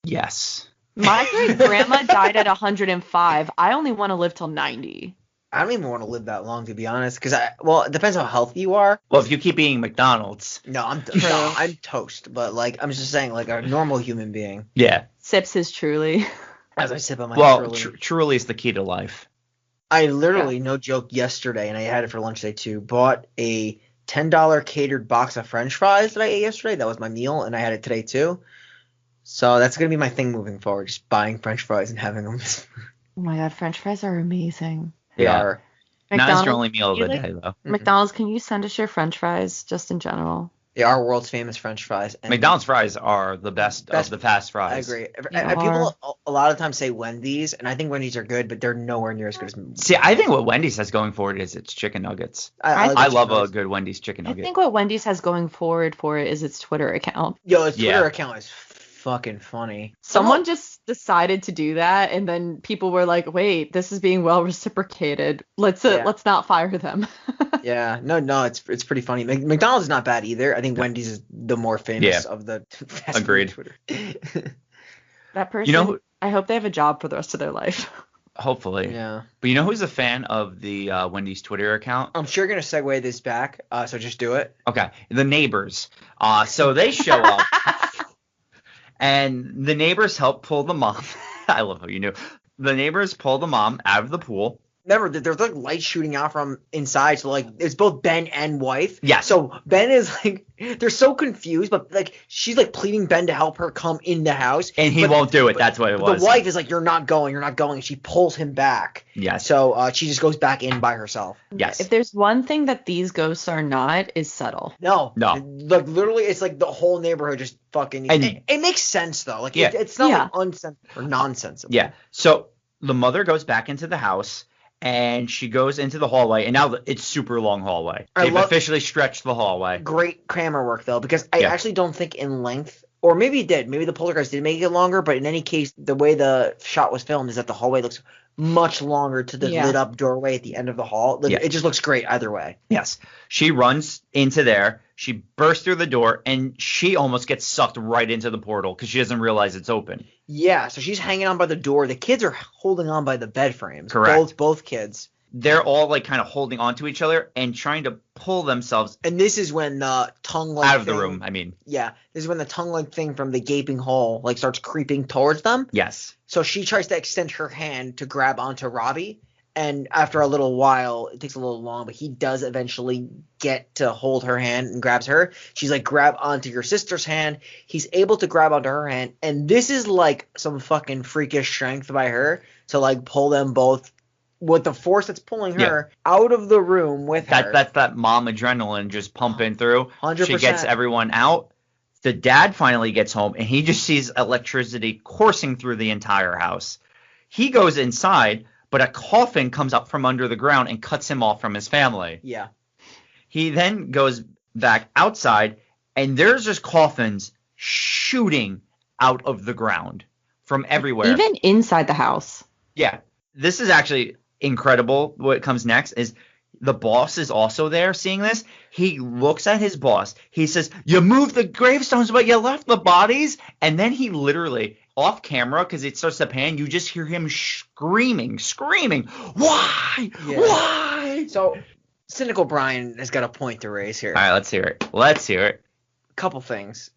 Yes. My great grandma died at 105. I only want to live till 90. I don't even want to live that long, to be honest, because it depends how healthy you are. Well, if you keep eating McDonald's. No, I'm toast, but, like, I'm just saying, like, a normal human being. Yeah. Sips his Truly. As I sip on my Well, Truly. Truly is the key to life. I literally, no joke, yesterday, and I had it for lunch today too, bought a $10 catered box of French fries that I ate yesterday. That was my meal, and I had it today too. So that's going to be my thing moving forward, just buying French fries and having them. Oh my god, French fries are amazing. They Yeah. are. Not as your only meal of the day, though. McDonald's, can you send us your French fries just in general? They are world's famous French fries. And McDonald's fries are the best of the fast fries. I agree. They are. People a lot of times say Wendy's, and I think Wendy's are good, but they're nowhere near as good as. See, I think what Wendy's has going for it is its chicken nuggets. I I love a good Wendy's chicken I nugget. think what Wendy's has going forward for it is its Twitter account. Yo, its Twitter Yeah. account is fucking funny. Someone just decided to do that, and then people were like, "Wait, this is being well reciprocated. Let's not fire them." Yeah, no, it's pretty funny. McDonald's is not bad either. I think Wendy's is the more famous of the fast food Agreed. Twitter. That person, You know, I hope they have a job for the rest of their life. hopefully. Yeah. But you know who's a fan of the Wendy's Twitter account? I'm sure you're going to segue this back, so just do it. Okay, the neighbors. So they show up, and the neighbors help pull the mom. I love how you knew. The neighbors pull the mom out of the pool. Remember, there's like lights shooting out from inside, so like it's both Ben and wife. Yeah. So Ben is like, they're so confused, but like she's like pleading Ben to help her come in the house, And he won't do it. That's what it was. The wife is like, you're not going, and she pulls him back. Yes. So she just goes back in by herself. Yes. If there's one thing that these ghosts are not, is subtle. No. No. Like literally, it's like the whole neighborhood just fucking. And- it makes sense though. Like Yeah. it's not Yeah. like unsensible or nonsensical. Yeah. So the mother goes back into the house, and she goes into the hallway, and now it's super long hallway. They've officially stretched the hallway. Great camera work though, because I Yeah. actually don't think in length, or maybe it did. Maybe the Poltergeist did make it longer, but in any case, the way the shot was filmed is that the hallway looks much longer to the lit up doorway at the end of the hall. Like, Yeah. It just looks great either way. Yes. She runs into there. She bursts through the door, and she almost gets sucked right into the portal because she doesn't realize it's open. Yeah, so she's hanging on by the door. The kids are holding on by the bed frames. Correct. Both kids. They're all like kind of holding onto each other and trying to pull themselves And this is when the tongue-like out of the thing- room. I mean, Yeah, this is when the tongue-like thing from the gaping hole starts creeping towards them. yes. So she tries to extend her hand to grab onto Robbie, And after a little while, it takes a little long, but he does eventually get to hold her hand and grabs her. She's like, grab onto your sister's hand. He's able to grab onto her hand. And this is like some fucking freakish strength by her to like pull them both with the force that's pulling her out of the room with her. That's that mom adrenaline just pumping through. 100%. She gets everyone out. The dad finally gets home, and he just sees electricity coursing through the entire house. He goes inside, but a coffin comes up from under the ground and cuts him off from his family. Yeah. He then goes back outside, and there's just coffins shooting out of the ground from everywhere. Even inside the house. Yeah. This is actually incredible. What comes next is the boss is also there seeing this. He looks at his boss. He says, you moved the gravestones, but you left the bodies. And then he literally, off camera, because it starts to pan, you just hear him screaming. Why? Yeah. Why? So, Cynical Brian has got a point to raise here. All right, let's hear it. Couple things.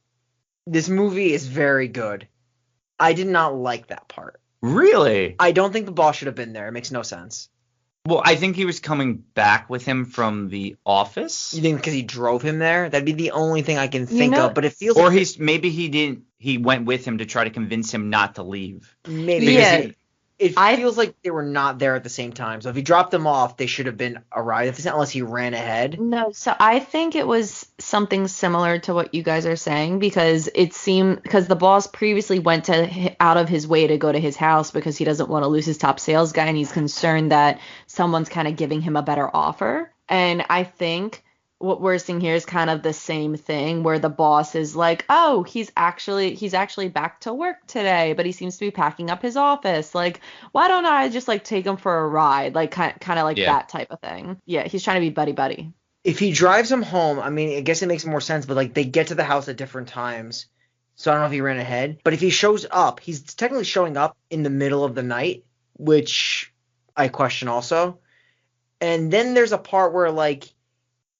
This movie is very good. I did not like that part. Really? I don't think the boss should have been there. It makes no sense. Well, I think he was coming back with him from the office. You think because he drove him there? That'd be the only thing I can think of. But it feels or like maybe he didn't. He went with him to try to convince him not to leave. Maybe. Yeah. It feels like they were not there at the same time. So if he dropped them off, they should have been arrived unless he ran ahead. No, so I think it was something similar to what you guys are saying because the boss previously went out of his way to go to his house because he doesn't want to lose his top sales guy and he's concerned that someone's kind of giving him a better offer. And I think what we're seeing here is kind of the same thing where the boss is like, oh, he's actually back to work today, but he seems to be packing up his office. Like, why don't I just like take him for a ride? Like kind of like that type of thing. Yeah, he's trying to be buddy. If he drives him home, I mean, I guess it makes more sense, but like they get to the house at different times. So I don't know if he ran ahead, but if he shows up, he's technically showing up in the middle of the night, which I question also. And then there's a part where like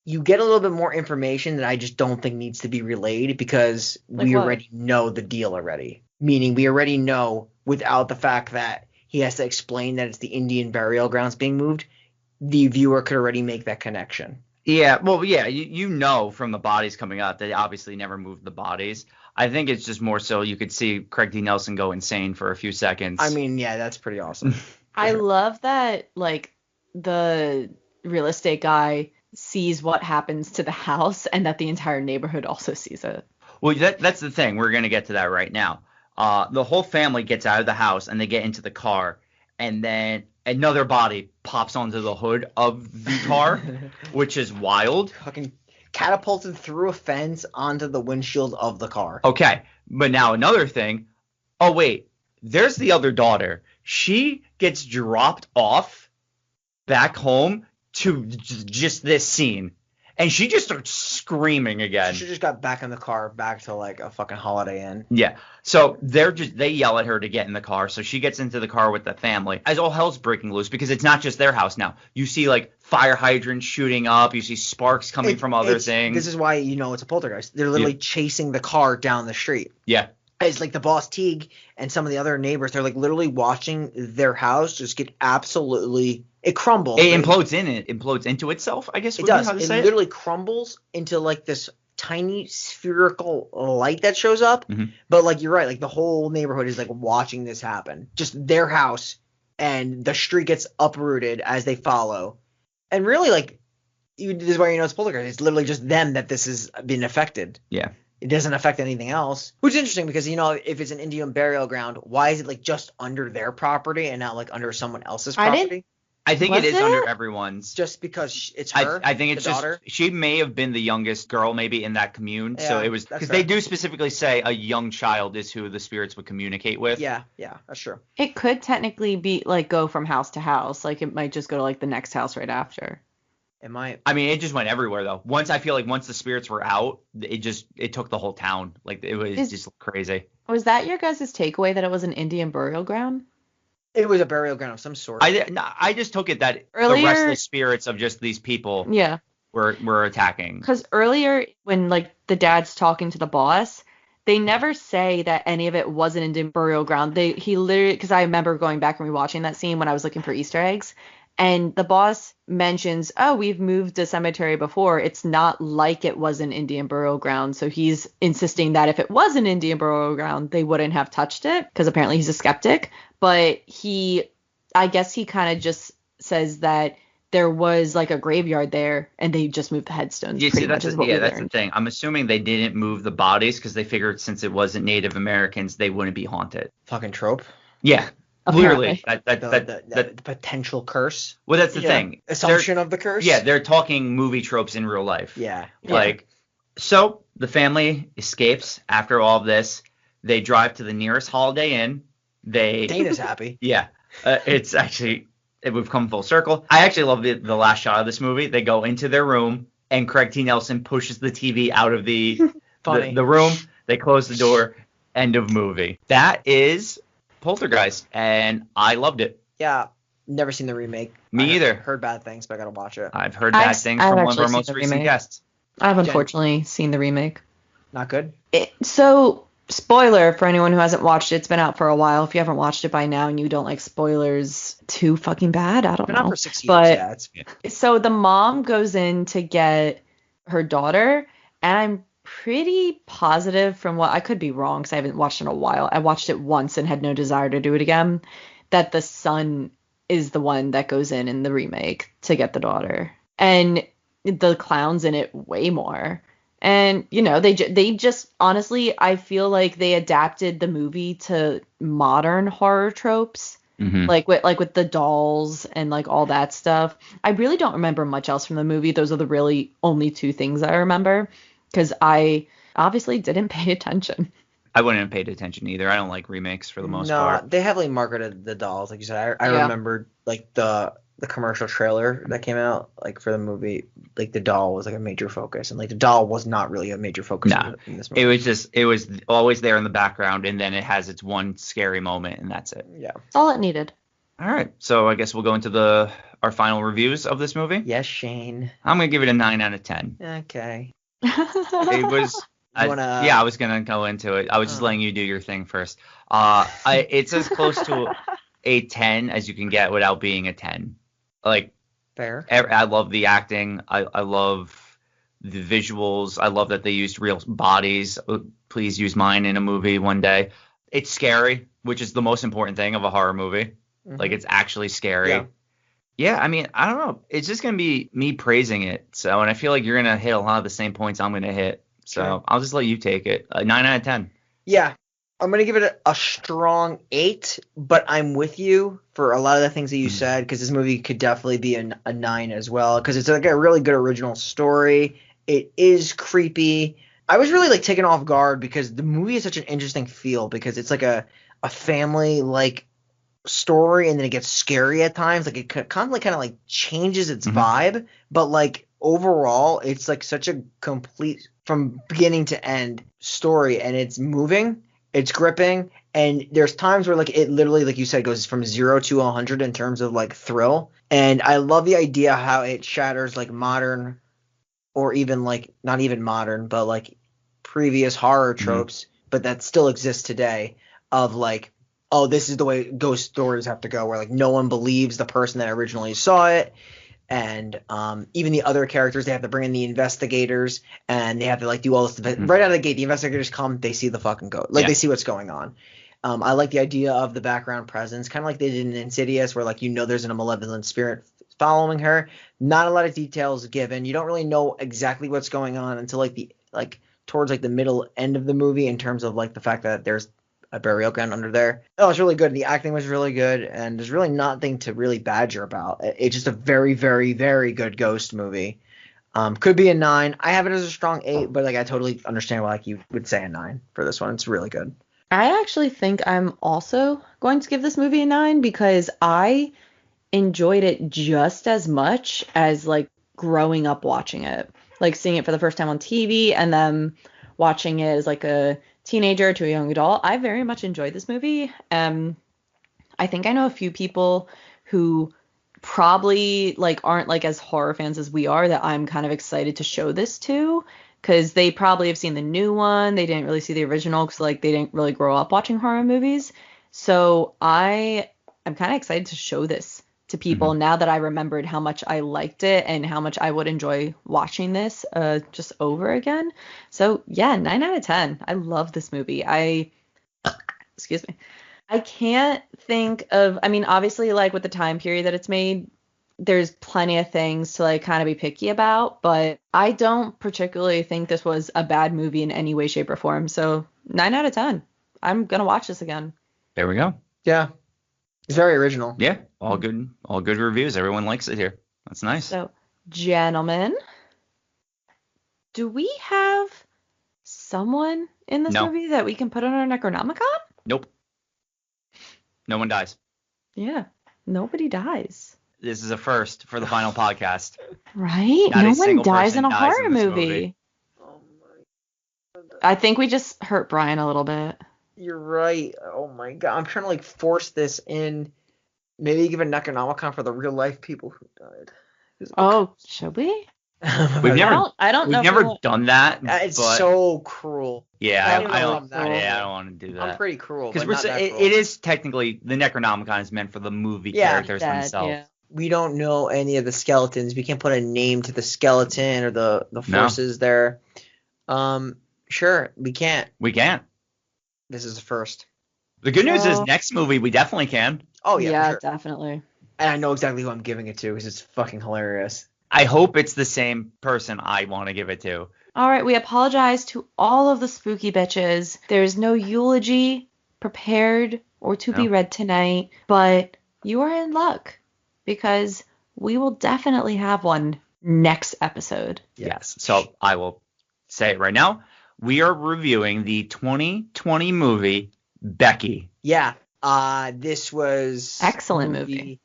you get a little bit more information that I just don't think needs to be relayed because we already know the deal already. Meaning we already know without the fact that he has to explain that it's the Indian burial grounds being moved, the viewer could already make that connection. Yeah, well, yeah, you know from the bodies coming out they obviously never moved the bodies. I think it's just more so you could see Craig D. Nelson go insane for a few seconds. I mean, yeah, that's pretty awesome. I love that, like, the real estate guy sees what happens to the house and that the entire neighborhood also sees it. Well, that's the thing. We're going to get to that right now. The whole family gets out of the house and they get into the car, and then another body pops onto the hood of the car, which is wild. Fucking catapulted through a fence onto the windshield of the car. Okay, but now another thing. Oh, wait. There's the other daughter. She gets dropped off back home to just this scene. And she just starts screaming again. She just got back in the car, back to like a fucking Holiday Inn. Yeah. So they yell at her to get in the car. So she gets into the car with the family as all hell's breaking loose because it's not just their house now. You see like fire hydrants shooting up. You see sparks coming from other things. This is why you know it's a poltergeist. They're literally chasing the car down the street. Yeah. It's like the boss Teague and some of the other neighbors. They're like literally watching their house just get absolutely. It crumbles. It implodes into itself, I guess. It does. It literally crumbles into like this tiny spherical light that shows up. Mm-hmm. But like you're right, like the whole neighborhood is like watching this happen. Just their house, and the street gets uprooted as they follow. And really, like, this is why you know it's poltergeist. It's literally just them that this has been affected. Yeah. It doesn't affect anything else, which is interesting because, you know, if it's an Indian burial ground, why is it like just under their property and not like under someone else's property? I think it is under everyone's. Just because it's her. I think it's the just daughter? She may have been the youngest girl maybe in that commune. Yeah, so it was because they do specifically say a young child is who the spirits would communicate with. Yeah, that's true. It could technically be like go from house to house. Like it might just go to like the next house right after. It might. I mean, it just went everywhere though. Once the spirits were out, it took the whole town. Like it was just crazy. Was that your guys' takeaway that it was an Indian burial ground? It was a burial ground of some sort. I just took it that earlier, the restless spirits of just these people were attacking. Because earlier when like the dad's talking to the boss, they never say that any of it was an Indian burial ground. He literally, because I remember going back and rewatching that scene when I was looking for Easter eggs, And the boss mentions, oh, we've moved a cemetery before. It's not like it was an Indian burial ground. So he's insisting that if it was an Indian burial ground, they wouldn't have touched it, because apparently he's a skeptic. But I guess he kind of just says that there was like a graveyard there and they just moved the headstones. That's the thing. I'm assuming they didn't move the bodies because they figured since it wasn't Native Americans, they wouldn't be haunted. Fucking trope. Yeah. Literally, the potential curse. Well, that's the thing. Assumption of the curse. Yeah, they're talking movie tropes in real life. Yeah. So the family escapes after all of this. They drive to the nearest Holiday Inn. Dana's happy. Yeah, it's actually we've come full circle. I actually love the last shot of this movie. They go into their room and Craig T. Nelson pushes the TV out of the room. They close the door. End of movie. That is Poltergeist, and I loved it. Yeah, never seen the remake. Me either. Heard bad things, but I gotta watch it. I've heard bad things from one of our most recent guests. I've unfortunately seen the remake. Not good? So, spoiler for anyone who hasn't watched it. It's been out for a while. If you haven't watched it by now and you don't like spoilers too fucking bad, I don't know. Not for 6 years, So the mom goes in to get her daughter, and I'm pretty positive, from what I could be wrong because I haven't watched it in a while. I watched it once and had no desire to do it again. That the son is the one that goes in the remake to get the daughter, and the clown's in it way more. And they just honestly, I feel like they adapted the movie to modern horror tropes, like with the dolls and like all that stuff. I really don't remember much else from the movie. Those are the really only two things I remember, because I obviously didn't pay attention. I wouldn't have paid attention either. I don't like remakes for the most part. No, they heavily marketed the dolls, like you said. I remembered like the commercial trailer that came out, like for the movie, like the doll was like a major focus, and like the doll was not really a major focus in this movie. It was always there in the background, and then it has its one scary moment, and that's it. Yeah, that's all it needed. All right, so I guess we'll go into our final reviews of this movie. Yes, Shane. I'm gonna give it a 9 out of 10. Okay. It was. I was gonna go into it. I was just letting you do your thing first. It's as close to a 10 as you can get without being a 10. Like, fair. I love the acting. I love the visuals. I love that they used real bodies. Please use mine in a movie one day. It's scary, which is the most important thing of a horror movie. Mm-hmm. Like, it's actually scary. Yeah, I mean, I don't know. It's just gonna be me praising it. So, and I feel like you're gonna hit a lot of the same points I'm gonna hit. So I'll just let you take it. 9 out of 10. Yeah, I'm going to give it a strong 8, but I'm with you for a lot of the things that you said, because this movie could definitely be a 9 as well, because it's like a really good original story. It is creepy. I was really like taken off guard because the movie has such an interesting feel, because it's like a family like story, and then it gets scary at times. Like it kind of changes its vibe, but like overall it's like such a complete from beginning to end story, and it's moving, it's gripping, and there's times where like it literally, like you said, goes from 0 to 100 in terms of like thrill. And I love the idea how it shatters like modern, or even like not even modern, but like previous horror tropes, but that still exists today, of like, oh, this is the way ghost stories have to go, where like no one believes the person that originally saw it. And even the other characters, they have to bring in the investigators, and they have to like do all this right out of the gate. The investigators come, they see the fucking ghost, like they see what's going on. I like the idea of the background presence, kind of like they did in Insidious, where like there's a malevolent spirit following her. Not a lot of details given. You don't really know exactly what's going on until towards like the middle end of the movie, in terms of like the fact that there's a burial ground under there. Oh, it's really good. The acting was really good, and there's really nothing to really badger about. It's just a very, very, very good ghost movie. Could be a 9. I have it as a strong 8, but like I totally understand why like you would say a 9 for this one. It's really good. I actually think I'm also going to give this movie a 9, because I enjoyed it just as much as like growing up watching it, like seeing it for the first time on TV and then watching it as like a teenager to a young adult. I very much enjoyed this movie. I think I know a few people who probably like aren't like as horror fans as we are, that I'm kind of excited to show this to, because they probably have seen the new one. They didn't really see the original because like they didn't really grow up watching horror movies. So I am kind of excited to show this to people now that I remembered how much I liked it and how much I would enjoy watching this just over again. So yeah, 9 out of 10. I love this movie. Excuse me. I can't think of, I mean, obviously, like with the time period that it's made, there's plenty of things to like kind of be picky about, but I don't particularly think this was a bad movie in any way, shape, or form. So 9 out of 10. I'm gonna watch this again. There we go. Yeah. It's very original. Yeah, all good reviews. Everyone likes it here. That's nice. So, gentlemen, do we have someone in this movie that we can put on our Necronomicon? Nope. No one dies. Yeah, nobody dies. This is a first for the final podcast. Right? No one dies in a horror movie. Oh my God. I think we just hurt Brian a little bit. You're right. Oh my God. I'm trying to like force this in. Maybe give a Necronomicon for the real life people who died. Oh, should we? We've never done that. It's so cruel. Yeah, I don't want to do that. I'm pretty cruel. Because it is technically, the Necronomicon is meant for the movie characters themselves. Yeah. We don't know any of the skeletons. We can't put a name to the skeleton or the forces there. Sure, we can't. We can't. This is the first. The good news is next movie we definitely can. Oh yeah, yeah, sure. Definitely. And I know exactly who I'm giving it to because it's fucking hilarious. I hope it's the same person I want to give it to. All right, we apologize to all of the spooky bitches. There's no eulogy prepared or to be read tonight, but you are in luck because we will definitely have one next episode. Yes. So I will say it right now. We are reviewing the 2020 movie Becky. Yeah. This was excellent movie.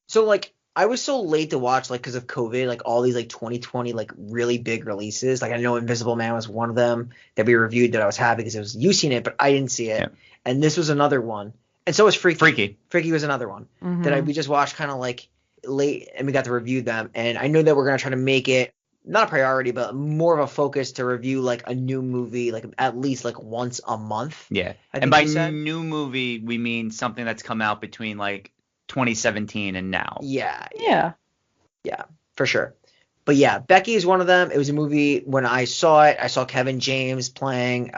So like I was so late to watch, like, because of COVID, like all these like 2020 like really big releases. Like I know Invisible Man was one of them that we reviewed that I was happy because it was you seen it, but I didn't see it. Yeah. And this was another one, and so was Freaky. Freaky was another one that we just watched kind of like late, and we got to review them. And I know that we're gonna try to make it not a priority, but more of a focus to review like a new movie, like at least like once a month. Yeah, and by new movie we mean something that's come out between like 2017 and now. Yeah, for sure. But yeah, Becky is one of them. It was a movie when I saw it. I saw Kevin James playing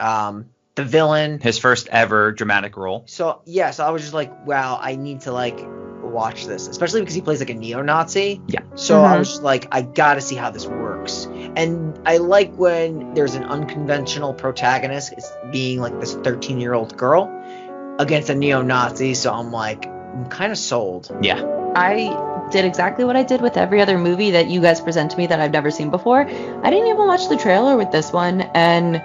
the villain, his first ever dramatic role. So I was just like, wow, I need to like watch this, especially because he plays like a neo-Nazi. Yeah. So I was just like, I gotta see how this works. And I like when there's an unconventional protagonist, it's being like this 13-year-old girl against a neo-Nazi. So I'm like, I'm kind of sold. Yeah. I did exactly what I did with every other movie that you guys present to me that I've never seen before. I didn't even watch the trailer with this one, and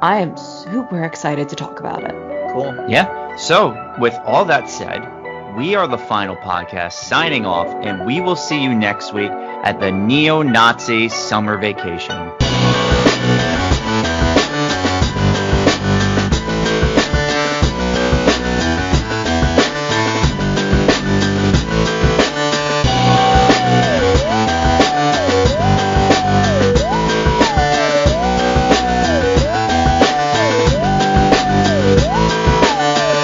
I am super excited to talk about it. Cool. Yeah. So, with all that said, we are the final podcast signing off, and we will see you next week at the Neo-Nazi Summer Vacation.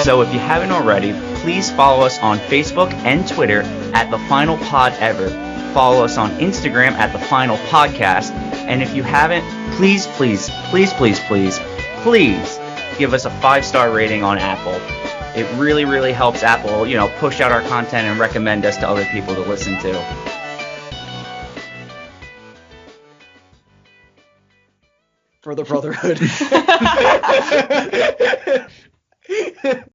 So if you haven't already, please follow us on Facebook and Twitter at The Final Pod Ever. Follow us on Instagram at The Final Podcast. And if you haven't, please give us a 5-star rating on Apple. It really, really helps Apple, push out our content and recommend us to other people to listen to. For the Brotherhood.